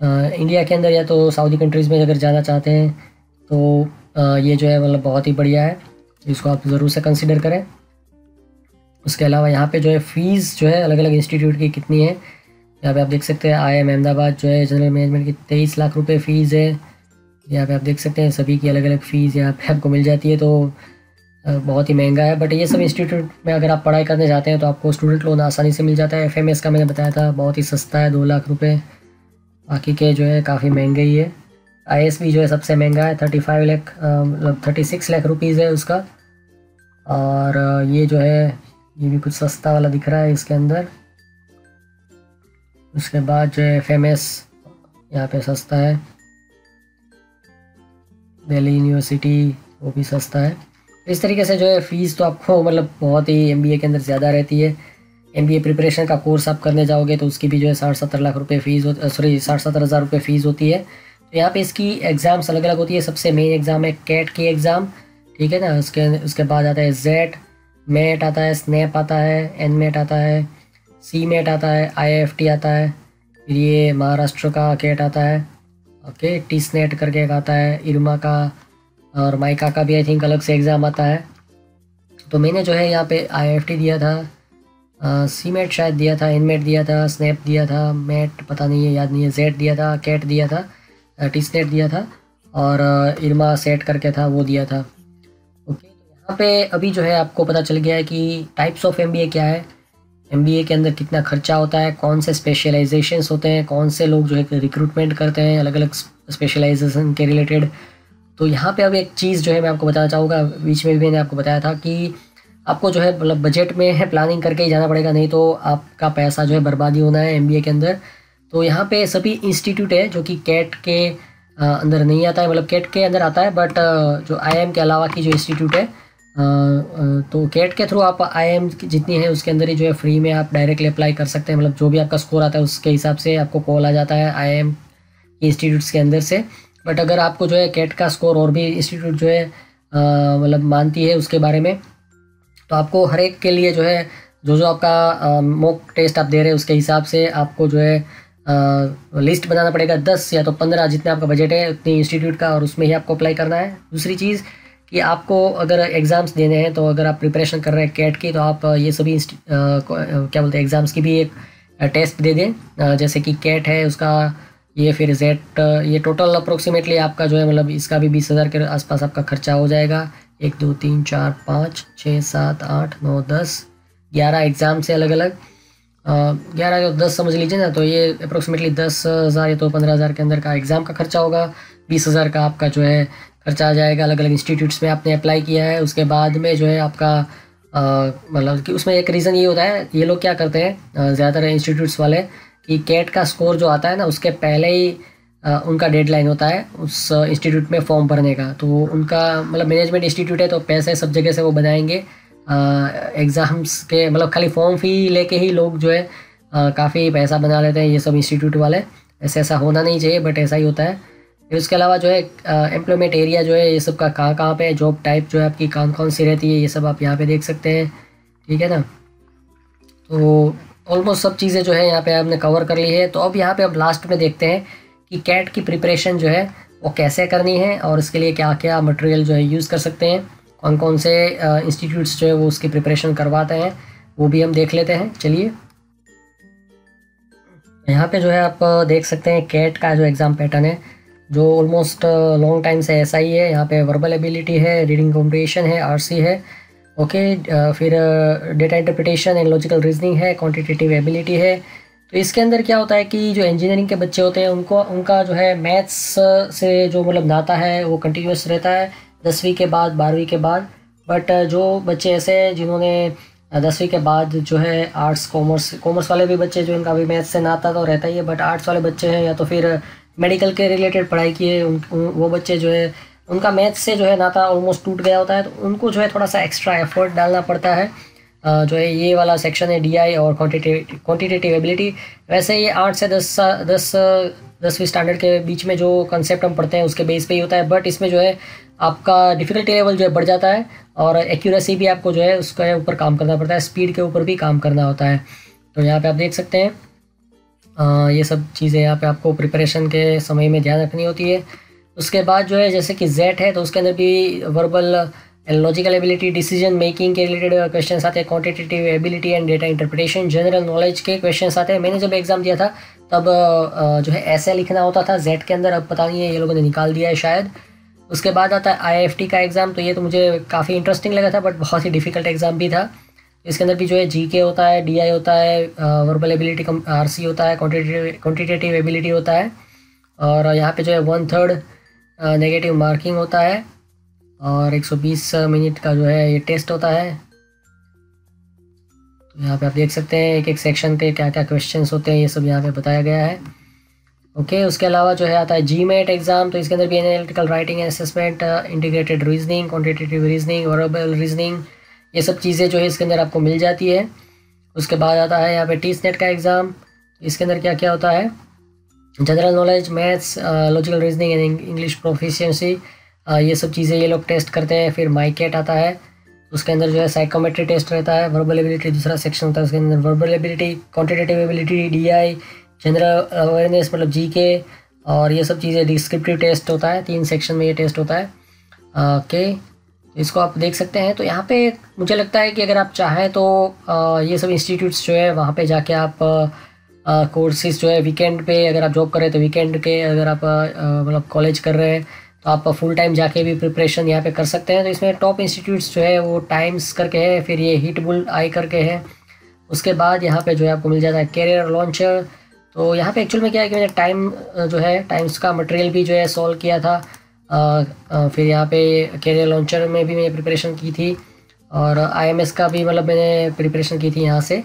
इंडिया के अंदर या तो सऊदी कंट्रीज़ में अगर जाना चाहते हैं तो ये जो है मतलब बहुत ही बढ़िया है, इसको आप ज़रूर से कंसिडर करें। उसके अलावा यहाँ पे जो है फ़ीस जो है अलग अलग इंस्टीट्यूट की कितनी है यहाँ पे आप देख सकते हैं। IIM अहमदाबाद जो है जनरल मैनेजमेंट की 23 लाख रुपए फ़ीस है। यहाँ पे आप देख सकते हैं सभी की अलग अलग फ़ीस यहाँ पे आपको मिल जाती है, तो बहुत ही महंगा है। बट ये सब इंस्टीट्यूट में अगर आप पढ़ाई करने जाते हैं तो आपको स्टूडेंट लोन आसानी से मिल जाता है। FMS का मैंने बताया था बहुत ही सस्ता है, 2 लाख रुपये। बाकी के जो है काफ़ी महंगे ही है। ISB जो है सबसे महंगा है, 35 लाख मतलब 36 लाख रुपीज़ है उसका। और ये जो है ये भी कुछ सस्ता वाला दिख रहा है इसके अंदर। उसके बाद जो है FMS यहाँ पे सस्ता है। दिल्ली यूनिवर्सिटी वो भी सस्ता है। इस तरीके से जो है फ़ीस तो आपको मतलब बहुत ही MBA के अंदर ज़्यादा रहती है। MBA प्रिपरेशन का कोर्स आप करने जाओगे तो उसकी भी जो है 60-70 लाख रुपए फ़ीस 60-70 हज़ार रुपये फ़ीस होती है। तो यहाँ पे इसकी एग्ज़ाम्स अलग अलग होती है। सबसे मेन एग्ज़ाम है CAT की एग्ज़ाम, ठीक है ना। उसके बाद आता है ZET, MET आता है, SNAP आता है, NMAT आता है, CMAT आता है, IIFT आता है, फिर ये महाराष्ट्र का CAT आता है, ओके, TSNET करके एक आता है, इरमा का और माइका का भी आई थिंक अलग से एग्ज़ाम आता है। तो मैंने जो है यहाँ पे IIFT दिया था, CMAT शायद दिया था, NMAT दिया था, SNAP दिया था, MET पता नहीं है, याद नहीं है, ZET दिया था, CAT दिया था, TSNET दिया था और इरमा सेट करके था वो दिया था। ओके, तो यहाँ पे अभी जो है आपको पता चल गया है कि टाइप्स ऑफ MBA क्या है, MBA के अंदर कितना खर्चा होता है, कौन से स्पेशलाइजेशंस होते हैं, कौन से लोग जो है रिक्रूटमेंट करते हैं अलग अलग स्पेशलाइजेशन के रिलेटेड। तो यहाँ पे अब एक चीज़ जो है मैं आपको बताना चाहूँगा, बीच में भी मैंने आपको बताया था कि आपको जो है मतलब बजट में है प्लानिंग करके ही जाना पड़ेगा, नहीं तो आपका पैसा जो है बर्बादी होना है एमबीए के अंदर। तो यहाँ पे सभी इंस्टीट्यूट है जो कि कैट के अंदर नहीं आता है, मतलब कैट के अंदर आता है, बट जो आईआईएम के अलावा की जो इंस्टीट्यूट है तो कैट के थ्रू आप आईआईएम जितनी है उसके अंदर ही जो है फ्री में आप डायरेक्टली अप्लाई कर सकते हैं। मतलब जो भी आपका स्कोर आता है उसके हिसाब से आपको कॉल आ जाता है आईआईएम इंस्टीट्यूट्स के अंदर से। बट अगर आपको जो है कैट का स्कोर और भी इंस्टीट्यूट जो है मतलब मानती है उसके बारे में, तो आपको हर एक के लिए जो है जो आपका मॉक टेस्ट आप दे रहे हैं उसके हिसाब से आपको जो है लिस्ट बनाना पड़ेगा 10 या तो 15, जितना आपका बजट है उतनी इंस्टीट्यूट का, और उसमें ही आपको अप्लाई करना है। दूसरी चीज़ कि आपको अगर एग्ज़ाम्स देने हैं, तो अगर आप प्रिपरेशन कर रहे हैं कैट की, तो आप ये सभी क्या बोलते हैं एग्ज़ाम्स की भी एक टेस्ट दे दें, जैसे कि कैट है उसका ये, फिर जेट, ये टोटल अप्रोक्सीमेटली आपका जो है मतलब इसका भी 20,000 के आसपास आपका खर्चा हो जाएगा। 1 2 3 4 5 6 7 8 9 10 11 एग्ज़ाम से अलग अलग 11 या 10 समझ लीजिए ना, तो ये अप्रोक्सीमेटली 10,000 या तो 15,000 के अंदर का एग्ज़ाम का खर्चा होगा। 20,000 का आपका जो है खर्चा आ जाएगा अलग अलग इंस्टीट्यूट्स में आपने अप्लाई किया है। उसके बाद में जो है आपका मतलब कि उसमें एक रीज़न ये होता है, ये लोग क्या करते हैं ज़्यादातर इंस्टीट्यूट्स वाले, कि कैट का स्कोर जो आता है ना उसके पहले ही उनका डेडलाइन होता है उस इंस्टीट्यूट में फॉर्म भरने का। तो उनका मतलब मैनेजमेंट इंस्टीट्यूट है तो पैसे सब जगह से वो बनाएंगे एग्ज़ाम्स के, मतलब खाली फॉर्म फी लेके ही लोग जो है काफ़ी पैसा बना लेते हैं ये सब इंस्टीट्यूट वाले। ऐसा होना नहीं चाहिए, बट ऐसा ही होता है। फिर उसके अलावा जो है एम्प्लॉयमेंट एरिया जो है ये सब का कहाँ पे, जॉब टाइप जो है आपकी कौन सी रहती है, ये सब आप यहाँ पे देख सकते हैं, ठीक है ना। तो ऑलमोस्ट सब चीज़ें जो है यहाँ पे आपने कवर कर ली है। तो अब यहाँ पे अब लास्ट में देखते हैं कि कैट की प्रिपरेशन जो है वो कैसे करनी है, और इसके लिए क्या क्या मटेरियल जो है यूज़ कर सकते हैं, कौन कौन से इंस्टीट्यूट्स जो है वो उसकी प्रिपरेशन करवाते हैं, वो भी हम देख लेते हैं। चलिए यहाँ पे जो है आप देख सकते हैं कैट का जो एग्ज़ाम पैटर्न है, जो ऑलमोस्ट लॉन्ग टाइम से ऐसा ही है। यहाँ पे वर्बल एबिलिटी है, रीडिंग कॉम्प्रिहेंशन है, आरसी है, ओके, फिर data interpretation and logical reasoning है, क्वांटिटेटिव एबिलिटी है। तो इसके अंदर क्या होता है कि जो इंजीनियरिंग के बच्चे होते हैं उनका जो है मैथ्स से जो मतलब नाता है वो कंटिन्यूस रहता है 10वीं के बाद 12वीं के बाद। बट जो बच्चे ऐसे जिन्होंने 10वीं के बाद जो है आर्ट्स कॉमर्स वाले भी बच्चे जो इनका भी मैथ्स से नाता तो रहता ही है, बट आर्ट्स वाले बच्चे हैं या तो फिर मेडिकल के रिलेटेड पढ़ाई किए वो बच्चे जो है उनका मैथ्स से जो है नाता ऑलमोस्ट टूट गया होता है, तो उनको जो है थोड़ा सा एक्स्ट्रा एफर्ट डालना पड़ता है। जो है ये वाला सेक्शन है डीआई और क्वांटिटेटिव एबिलिटी। वैसे ये 8 से 10वीं स्टैंडर्ड के बीच में जो कंसेप्ट हम पढ़ते हैं उसके बेस पे ही होता है, बट इसमें जो है आपका डिफ़िकल्टी लेवल जो है बढ़ जाता है, और एक्यूरेसी भी आपको जो है उसके ऊपर काम करना पड़ता है, स्पीड के ऊपर भी काम करना होता है। तो यहाँ पे आप देख सकते हैं ये सब चीज़ें यहाँ पे आपको प्रिपरेशन के समय में ध्यान रखनी होती है। उसके बाद जो है जैसे कि जेट है तो उसके अंदर भी verbal and logical ability, decision making के रिलेटेड क्वेश्चन आते हैं, quantitative ability and data interpretation, general knowledge के क्वेश्चन आते हैं। मैंने जब एग्ज़ाम दिया था तब जो है ऐसे लिखना होता था जेट के अंदर, अब पता नहीं है ये लोगों ने निकाल दिया है शायद। उसके बाद आता है आईआईएफटी का एग्ज़ाम, तो ये तो मुझे काफ़ी इंटरेस्टिंग लगा था, बट बहुत ही डिफ़िकल्ट एग्ज़ाम भी था। इसके अंदर भी जो है जीके होता है, डीआई होता है, वर्बल एबिलिटी आरसी होता है, क्वांटिटेटिव एबिलिटी होता है, और यहाँ पे जो है 1/3 नेगेटिव मार्किंग होता है, और 120 मिनट का जो है ये टेस्ट होता है। तो यहाँ पे आप देख सकते हैं एक एक सेक्शन के क्या क्या क्वेश्चंस होते हैं, ये सब यहाँ पे बताया गया है, ओके। उसके अलावा जो है आता है जीमेट एग्ज़ाम, तो इसके अंदर भी analytical writing assessment, integrated reasoning, quantitative reasoning, verbal reasoning, ये सब चीज़ें जो है इसके अंदर आपको मिल जाती है। उसके बाद आता है यहाँ पे टीस्नेट का एग्ज़ाम, इसके अंदर क्या क्या होता है, general knowledge, maths, logical reasoning and English proficiency, ये सब चीज़ें ये लोग टेस्ट करते हैं। फिर माइकेट आता है, उसके अंदर जो है साइकोमेट्री टेस्ट रहता है। वर्बल एबिलिटी दूसरा सेक्शन होता है, उसके अंदर verbal ability, quantitative ability, DI, general awareness मतलब जीके, और ये सब चीज़ें डिस्क्रिप्टिव टेस्ट होता है। 3 सेक्शन में ये टेस्ट होता है, ओके। इसको आप देख सकते हैं। तो यहाँ पे मुझे लगता है कि अगर आप चाहें तो ये सब इंस्टीट्यूट्स जो है वहाँ पे जाके आप कोर्सेज जो है वीकेंड पे, अगर आप जॉब कर रहे हैं तो वीकेंड के, अगर आप मतलब कॉलेज कर रहे हैं तो आप फुल टाइम जाके भी प्रिपरेशन यहाँ पे कर सकते हैं। तो इसमें टॉप इंस्टीट्यूट्स जो है वो टाइम्स करके है, फिर ये हिटबुल आई करके है। उसके बाद यहाँ पे जो है आपको मिल जाता है कैरियर लॉन्चर। तो यहाँ पे एक्चुअल में क्या है कि मैंने जो है टाइम्स का मटेरियल भी जो है सॉल्व किया था। फिर यहाँ पे कैरियर लॉन्चर में भी मैंने प्रिपरेशन की थी, और IMS का भी मतलब मैंने प्रिपरेशन की थी यहाँ से।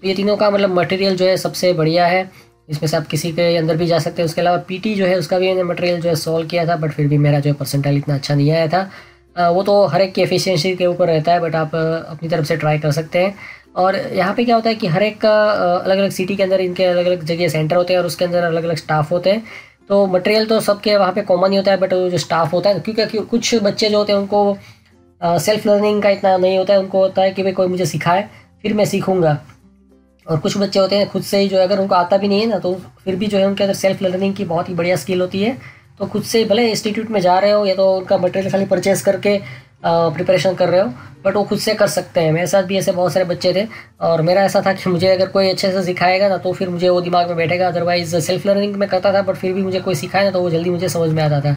तो ये तीनों का मतलब मटेरियल जो है सबसे बढ़िया है, इसमें से आप किसी के अंदर भी जा सकते हैं। उसके अलावा PT जो है उसका भी मैंने मटेरियल जो है सॉल्व किया था, बट फिर भी मेरा जो है परसेंटाइल इतना अच्छा नहीं आया था। वो तो हर एक की एफिशिएंसी के ऊपर रहता है, बट आप अपनी तरफ से ट्राई कर सकते हैं। और यहाँ पे क्या होता है कि हर एक का अलग अलग सिटी के अंदर इनके अलग अलग जगह सेंटर होते हैं और उसके अंदर अलग अलग स्टाफ होते हैं। तो मटेरियल तो सबके वहाँ पे कॉमन ही होता है, बट वो जो स्टाफ होता है, क्योंकि कुछ बच्चे जो होते हैं उनको सेल्फ लर्निंग का इतना नहीं होता है, उनको होता है कि भाई कोई मुझे सिखाए फिर मैं सीखूँगा। और कुछ बच्चे होते हैं खुद से ही जो है, अगर उनको आता भी नहीं है ना तो फिर भी जो है उनके अंदर सेल्फ लर्निंग की बहुत ही बढ़िया स्किल होती है। तो खुद से भले इंस्टीट्यूट में जा रहे हो या तो उनका मटेरियल खाली परचेज करके प्रिपरेशन कर रहे हो, बट वो खुद से कर सकते हैं। मेरे साथ भी ऐसे बहुत सारे बच्चे थे और मेरा ऐसा था कि मुझे अगर कोई अच्छे से सिखाएगा ना तो फिर मुझे वो दिमाग में बैठेगा, अदरवाइज़ सेल्फ लर्निंग में करता था बट फिर भी मुझे कोई सिखाए ना तो वो जल्दी मुझे समझ में आता था।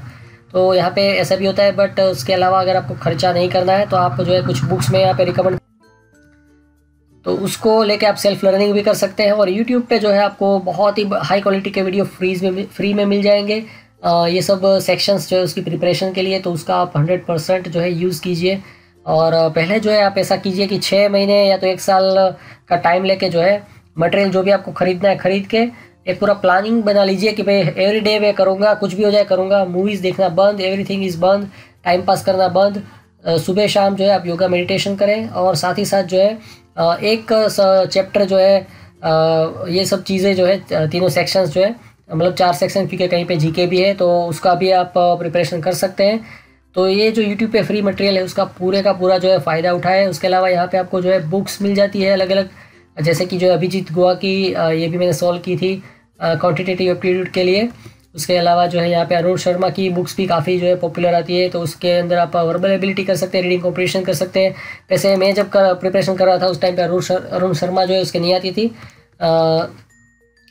तो यहाँ पे ऐसा भी होता है। बट उसके अलावा अगर आपको खर्चा नहीं करना है तो आप जो है कुछ बुक्स में यहाँ पे रिकमेंड, तो उसको लेके आप सेल्फ लर्निंग भी कर सकते हैं। और यूट्यूब पे जो है आपको बहुत ही हाई क्वालिटी के वीडियो फ्री में मिल जाएंगे। ये सब सेक्शंस जो है उसकी प्रिपरेशन के लिए, तो उसका आप 100% जो है यूज़ कीजिए। और पहले जो है आप ऐसा कीजिए कि 6 महीने या तो 1 साल का टाइम लेके जो है मटेरियल जो भी आपको ख़रीदना है ख़रीद के एक पूरा प्लानिंग बना लीजिए कि भाई एवरी डे मैं करूँगा, कुछ भी हो जाए करूँगा। मूवीज़ देखना बंद, एवरीथिंग इज़ बंद, टाइम पास करना बंद। सुबह शाम जो है आप योगा मेडिटेशन करें और साथ ही साथ जो है एक चैप्टर जो है ये सब चीज़ें जो है तीनों सेक्शंस जो है मतलब 4 सेक्शन, क्योंकि कहीं पे GK भी है तो उसका भी आप प्रिपरेशन कर सकते हैं। तो ये जो यूट्यूब पे फ्री मटेरियल है उसका पूरे का पूरा जो है फ़ायदा उठाएं। उसके अलावा यहाँ पे आपको जो है बुक्स मिल जाती है अलग अलग, जैसे कि जो अभिजीत गुहा की ये भी मैंने सॉल्व की थी क्वांटिटेटिव एप्टीट्यूड के लिए। उसके अलावा जो है यहाँ पे अरुण शर्मा की बुक्स भी काफ़ी जो है पॉपुलर आती है, तो उसके अंदर आप वर्बल एबिलिटी कर सकते हैं, रीडिंग कॉम्प्रिहेंशन कर सकते हैं। वैसे मैं जब प्रिपरेशन कर रहा था उस टाइम पे अरुण शर्मा जो है उसके नहीं आती थी।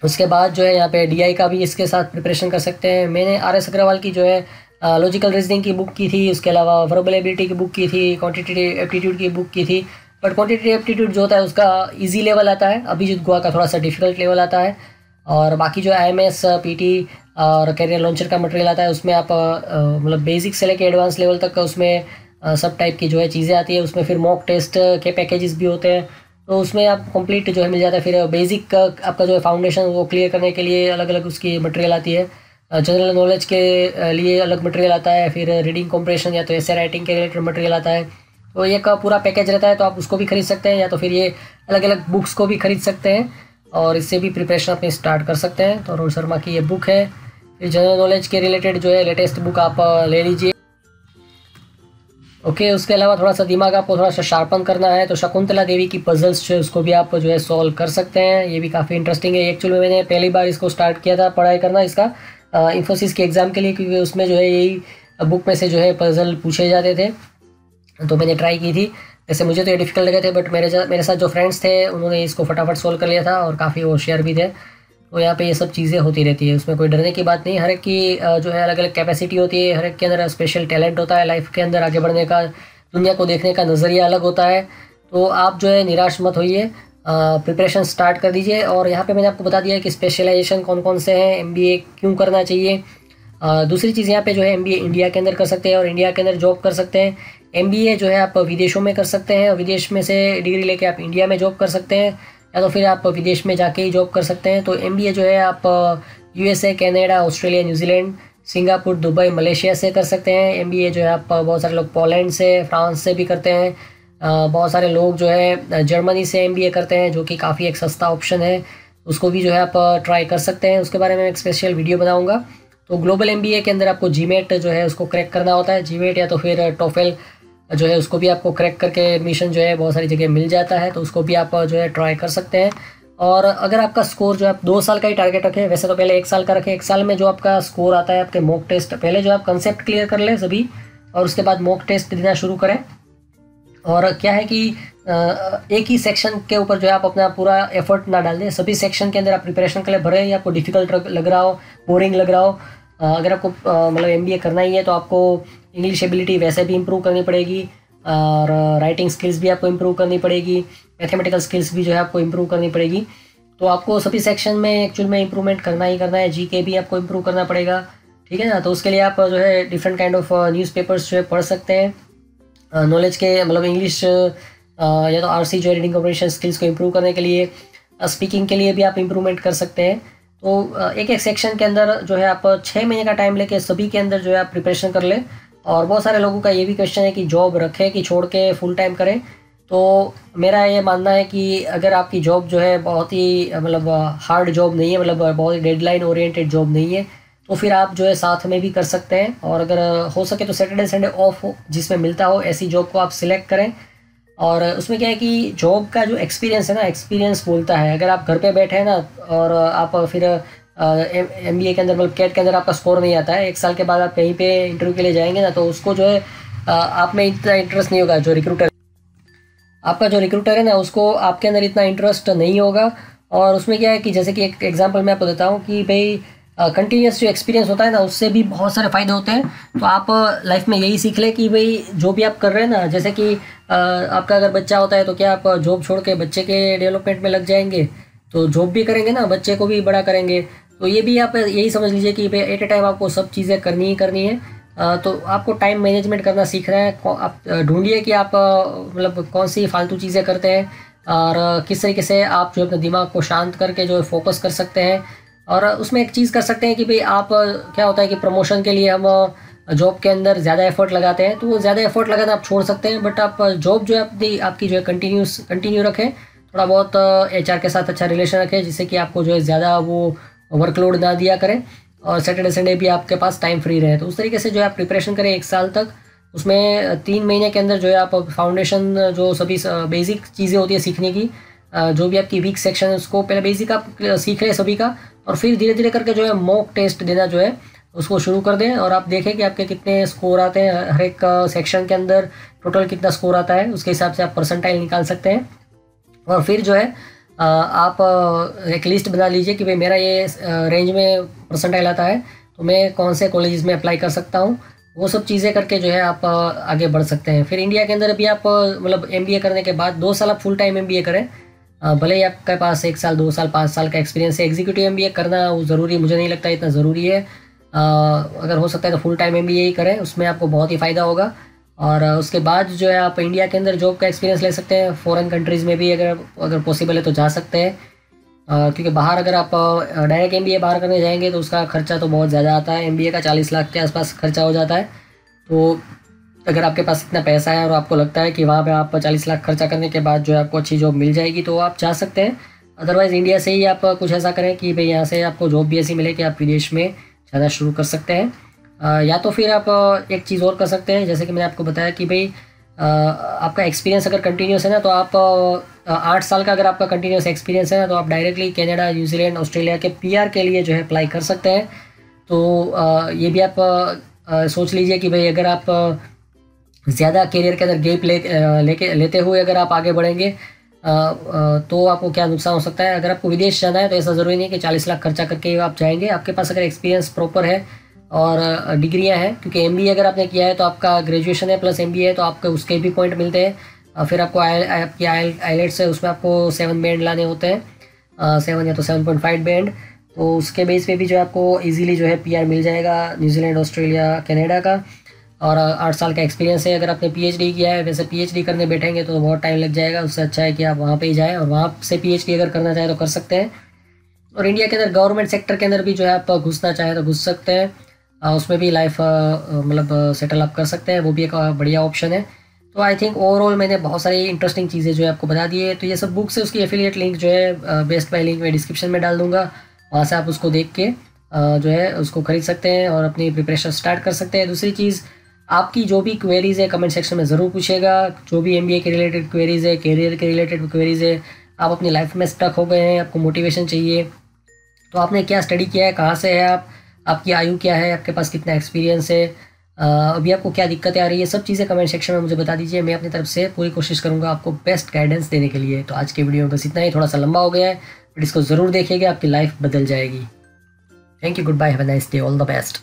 उसके बाद जो है यहाँ पे DI का भी इसके साथ प्रिपरेशन कर सकते हैं। मैंने RS अग्रवाल की जो है लॉजिकल रीजनिंग की बुक की थी, उसके अलावा वर्बल एबिलिटी की बुक की थी, क्वांटिटेटिव एप्टीट्यूड की बुक की थी। बट क्वांटिटेटिव एप्टीट्यूड जो होता है उसका ईजी लेवल आता है, अभिजीत गुहा का थोड़ा सा डिफिकल्ट लेवल आता है। और बाकी जो IMS PT और कैरियर लॉन्चर का मटेरियल आता है उसमें आप मतलब बेसिक से लेके एडवांस लेवल तक का उसमें सब टाइप की जो है चीज़ें आती है। उसमें फिर मॉक टेस्ट के पैकेजेस भी होते हैं, तो उसमें आप कंप्लीट जो है मिल जाता है। फिर बेसिक आपका जो है फाउंडेशन वो क्लियर करने के लिए अलग अलग उसकी मटेरियल आती है। जनरल नॉलेज के लिए अलग मटेरियल आता है, फिर रीडिंग कॉम्प्रिहेंशन या तो ऐसे राइटिंग के रिलेटेड मटेरियल आता है। तो ये का पूरा पैकेज रहता है, तो आप उसको भी खरीद सकते हैं या तो फिर ये अलग अलग बुक्स को भी खरीद सकते हैं और इससे भी प्रिपरेशन अपनी स्टार्ट कर सकते हैं। तो अरुण शर्मा की ये बुक है। फिर जनरल नॉलेज के रिलेटेड जो है लेटेस्ट बुक आप ले लीजिए। ओके, उसके अलावा थोड़ा सा दिमाग आपको थोड़ा सा शार्पन करना है तो शकुंतला देवी की पजल्स जो है उसको भी आप जो है सॉल्व कर सकते हैं। ये भी काफ़ी इंटरेस्टिंग है। एक्चुअली में मैंने पहली बार इसको स्टार्ट किया था पढ़ाई करना इसका इन्फोसिस के एग्ज़ाम के लिए, क्योंकि उसमें जो है यही बुक में से जो है पजल पूछे जाते थे, तो मैंने ट्राई की थी। वैसे मुझे तो ये डिफ़िकल्ट लगे थे, बट मेरे साथ जो फ्रेंड्स थे उन्होंने इसको फटाफट सॉल्व कर लिया था और काफ़ी होशियार भी थे। तो यहाँ पे ये सब चीज़ें होती रहती है, उसमें कोई डरने की बात नहीं। हर एक की जो है अलग अलग कैपेसिटी होती है, हर एक के अंदर स्पेशल टैलेंट होता है लाइफ के अंदर आगे बढ़ने का, दुनिया को देखने का नज़रिया अलग होता है। तो आप जो है निराश मत होइए, प्रिपरेशन स्टार्ट कर दीजिए। और यहाँ पे मैंने आपको बता दिया है कि स्पेशलाइजेशन कौन कौन से हैं, MBA क्यों करना चाहिए। दूसरी चीज़ यहाँ पे जो है MBA इंडिया के अंदर कर सकते हैं और इंडिया के अंदर जॉब कर सकते हैं। MBA जो है आप विदेशों में कर सकते हैं और विदेश में से डिग्री लेके आप इंडिया में जॉब कर सकते हैं, या तो फिर आप विदेश में जाके ही जॉब कर सकते हैं। तो MBA जो है आप USA, Canada, Australia, New Zealand, Singapore, Dubai, Malaysia से कर सकते हैं। MBA जो है आप बहुत सारे लोग पोलैंड से, फ्रांस से भी करते हैं। बहुत सारे लोग जो है जर्मनी से MBA करते हैं, जो कि काफ़ी एक सस्ता ऑप्शन है, उसको भी जो है आप ट्राई कर सकते हैं। उसके बारे में एक स्पेशल वीडियो बनाऊँगा। तो ग्लोबल MBA के अंदर आपको GMAT जो है उसको क्रैक करना होता है, GMAT या तो फिर TOEFL जो है उसको भी आपको क्रैक करके एडमिशन जो है बहुत सारी जगह मिल जाता है, तो उसको भी आप जो है ट्राई कर सकते हैं। और अगर आपका स्कोर जो आप 2 साल का ही टारगेट रखें, वैसे तो पहले 1 साल का रखें। 1 साल में जो आपका स्कोर आता है आपके मॉक टेस्ट, पहले जो आप कंसेप्ट क्लियर कर लें सभी और उसके बाद मॉक टेस्ट देना शुरू करें। और क्या है कि एक ही सेक्शन के ऊपर जो है आप अपना पूरा एफर्ट ना डाल दें, सभी सेक्शन के अंदर आप प्रिपरेशन के लिए भरें। या आपको डिफिकल्ट लग रहा हो, बोरिंग लग रहा हो, अगर आपको मतलब MBA करना ही है तो आपको इंग्लिश एबिलिटी वैसे भी इम्प्रूव करनी पड़ेगी और राइटिंग स्किल्स भी आपको इम्प्रूव करनी पड़ेगी, मैथमेटिकल स्किल्स भी जो है आपको इम्प्रूव करनी पड़ेगी। तो आपको सभी सेक्शन में एक्चुअल में इम्प्रूवमेंट करना ही करना है। GK भी आपको इम्प्रूव करना पड़ेगा, ठीक है ना। तो उसके लिए आप जो है डिफरेंट काइंड ऑफ न्यूज़पेपर्स जो है पढ़ सकते हैं। नॉलेज के मतलब इंग्लिश या तो आरसी जो है रीडिंग कॉम्प्रिहेंशन स्किल्स को इम्प्रूव करने के लिए, स्पीकिंग के लिए भी आप इम्प्रूवमेंट कर सकते हैं। तो एक एक सेक्शन के अंदर जो है आप 6 महीने का टाइम लेके सभी के अंदर जो है आप प्रिपरेशन कर लें। और बहुत सारे लोगों का ये भी क्वेश्चन है कि जॉब रखें कि छोड़ के फुल टाइम करें। तो मेरा ये मानना है कि अगर आपकी जॉब जो है बहुत ही मतलब हार्ड जॉब नहीं है, मतलब बहुत ही डेडलाइन ओरिएंटेड जॉब नहीं है, तो फिर आप जो है साथ में भी कर सकते हैं। और अगर हो सके तो सैटरडे संडे ऑफ हो जिसमें मिलता हो, ऐसी जॉब को आप सिलेक्ट करें। और उसमें क्या है कि जॉब का जो एक्सपीरियंस है ना, एक्सपीरियंस बोलता है। अगर आप घर पे बैठे हैं ना और आप फिर MBA के अंदर मतलब कैट के अंदर आपका स्कोर नहीं आता है, 1 साल के बाद आप कहीं पे इंटरव्यू के लिए जाएंगे ना, तो उसको जो है आप में इतना इंटरेस्ट नहीं होगा। आपका जो रिक्रूटर है ना, उसको आपके अंदर इतना इंटरेस्ट नहीं होगा। और उसमें क्या है कि जैसे कि एक एग्जांपल मैं आपको देता हूँ कि भाई कंटिन्यूस जो एक्सपीरियंस होता है ना, उससे भी बहुत सारे फ़ायदे होते हैं। तो आप लाइफ में यही सीख लें कि भाई जो भी आप कर रहे हैं ना, जैसे कि आपका अगर बच्चा होता है तो क्या आप जॉब छोड़ के बच्चे के डेवलपमेंट में लग जाएंगे? तो जॉब भी करेंगे ना, बच्चे को भी बड़ा करेंगे। तो ये भी आप यही समझ लीजिए कि भाई एट ए टाइम आपको सब चीज़ें करनी ही करनी है। तो आपको टाइम मैनेजमेंट करना सीखना है। आप ढूंढिए कि आप मतलब कौन सी फालतू चीज़ें करते हैं और किस तरीके से आप जो अपने दिमाग को शांत करके जो है फोकस कर सकते हैं। और उसमें एक चीज़ कर सकते हैं कि भाई आप क्या होता है कि प्रमोशन के लिए हम जॉब के अंदर ज़्यादा एफर्ट लगाते हैं, तो वो ज़्यादा एफर्ट लगाना आप छोड़ सकते हैं। बट आप जॉब जो है आपकी जो है कंटिन्यू रखें। थोड़ा बहुत HR के साथ अच्छा रिलेशन रखें, जिससे कि आपको जो है ज़्यादा वो वर्कलोड ना दिया करें और सैटरडे संडे भी आपके पास टाइम फ्री रहे। तो उस तरीके से जो है आप प्रिपरेशन करें 1 साल तक। उसमें 3 महीने के अंदर जो है आप फाउंडेशन जो सभी बेसिक चीज़ें होती है सीखने की, जो भी आपकी वीक सेक्शन है उसको पहले बेसिक आप सीख लें सभी का। और फिर धीरे धीरे करके जो है मॉक टेस्ट देना जो है उसको शुरू कर दें। और आप देखें कि आपके कितने स्कोर आते हैं हर एक सेक्शन के अंदर, टोटल कितना स्कोर आता है, उसके हिसाब से आप परसेंटाइल निकाल सकते हैं। और फिर जो है आप एक लिस्ट बना लीजिए कि भाई मेरा ये रेंज में परसेंटाइल आता है, तो मैं कौन से कॉलेजेस में अप्लाई कर सकता हूँ। वो सब चीज़ें करके जो है आप आगे बढ़ सकते हैं। फिर इंडिया के अंदर भी आप मतलब MBA करने के बाद 2 साल आप फुल टाइम MBA करें। भले ही आपके पास 1 साल 2 साल 5 साल का एक्सपीरियंस है, एग्जीक्यूटिव MBA करना वो ज़रूरी मुझे नहीं लगता इतना ज़रूरी है। अगर हो सकता है तो फुल टाइम MBA ही करें, उसमें आपको बहुत ही फ़ायदा होगा। और उसके बाद जो है आप इंडिया के अंदर जॉब का एक्सपीरियंस ले सकते हैं। फॉरेन कंट्रीज़ में भी अगर पॉसिबल है तो जा सकते हैं। क्योंकि बाहर अगर आप डायरेक्ट MBA बाहर करने जाएंगे तो उसका खर्चा तो बहुत ज़्यादा आता है। MBA का 40 लाख के आसपास खर्चा हो जाता है। तो अगर आपके पास इतना पैसा है और आपको लगता है कि वहाँ पे आप 40 लाख खर्चा करने के बाद जो है आपको अच्छी जॉब मिल जाएगी, तो आप जा सकते हैं। अदरवाइज़ इंडिया से ही आप कुछ ऐसा करें कि भाई यहाँ से आपको जॉब भी ऐसी मिले कि आप विदेश में जाना शुरू कर सकते हैं। या तो फिर आप एक चीज़ और कर सकते हैं, जैसे कि मैंने आपको बताया कि भाई आपका एक्सपीरियंस अगर कंटिन्यूस है ना, तो आप 8 साल का अगर आपका कंटिन्यूस एक्सपीरियंस है ना, तो आप डायरेक्टली कनाडा, न्यूजीलैंड, ऑस्ट्रेलिया के PR के लिए जो है अप्लाई कर सकते हैं। तो ये भी आप सोच लीजिए कि भाई अगर आप ज़्यादा करियर के अंदर गैप लेते हुए अगर आप आगे बढ़ेंगे तो आपको क्या नुकसान हो सकता है। अगर आपको विदेश जाना है तो ऐसा ज़रूरी नहीं कि 40 लाख खर्चा करके आप जाएंगे। आपके पास अगर एक्सपीरियंस प्रॉपर है और डिग्रियां हैं, क्योंकि MBA अगर आपने किया है तो आपका ग्रेजुएशन है प्लस MBA है, तो आपके उसके भी पॉइंट मिलते हैं। फिर आपको आपकी IELTS है, उसमें आपको 7 बैंड लाने होते हैं, 7 या तो 7.5 बैंड। तो उसके बेस पे भी जो है आपको इजीली जो है PR मिल जाएगा न्यूजीलैंड, ऑस्ट्रेलिया, कनाडा का। और 8 साल का एक्सपीरियंस है। अगर आपने PhD किया है, वैसे PhD करने बैठेंगे तो बहुत टाइम लग जाएगा, उससे अच्छा है कि आप वहाँ पे ही जाएँ और वहाँ से PhD अगर करना चाहें तो कर सकते हैं। और इंडिया के अंदर गवर्नमेंट सेक्टर के अंदर भी जो है आप घुसना चाहें तो घुस सकते हैं। उसमें भी लाइफ मतलब सेटल आप कर सकते हैं, वो भी एक बढ़िया ऑप्शन है। तो आई थिंक ओवरऑल मैंने बहुत सारी इंटरेस्टिंग चीज़ें जो है आपको बता दी है। तो ये सब बुक्स है, उसकी एफिलिएट लिंक जो है बेस्ट बाय लिंक में डिस्क्रिप्शन में डाल दूंगा, वहाँ से आप उसको देख के जो है उसको खरीद सकते हैं और अपनी प्रिपरेशन स्टार्ट कर सकते हैं। दूसरी चीज़, आपकी जो भी क्वेरीज़ है कमेंट सेक्शन में ज़रूर पूछेगा। जो भी MBA के रिलेटेड क्वेरीज़ है, करियर के रिलेटेड क्वेरीज़ है, आप अपनी लाइफ में स्टक हो गए हैं, आपको मोटिवेशन चाहिए, तो आपने क्या स्टडी किया है, कहाँ से है आप, आपकी आयु क्या है, आपके पास कितना एक्सपीरियंस है, अभी आपको क्या दिक्कतें आ रही है, सब चीज़ें कमेंट सेक्शन में मुझे बता दीजिए। मैं अपनी तरफ से पूरी कोशिश करूँगा आपको बेस्ट गाइडेंस देने के लिए। तो आज के वीडियो में बस इतना ही, थोड़ा सा लंबा हो गया है, बट इसको ज़रूर देखिएगा, आपकी लाइफ बदल जाएगी। Thank you, goodbye, have a nice day, all the best.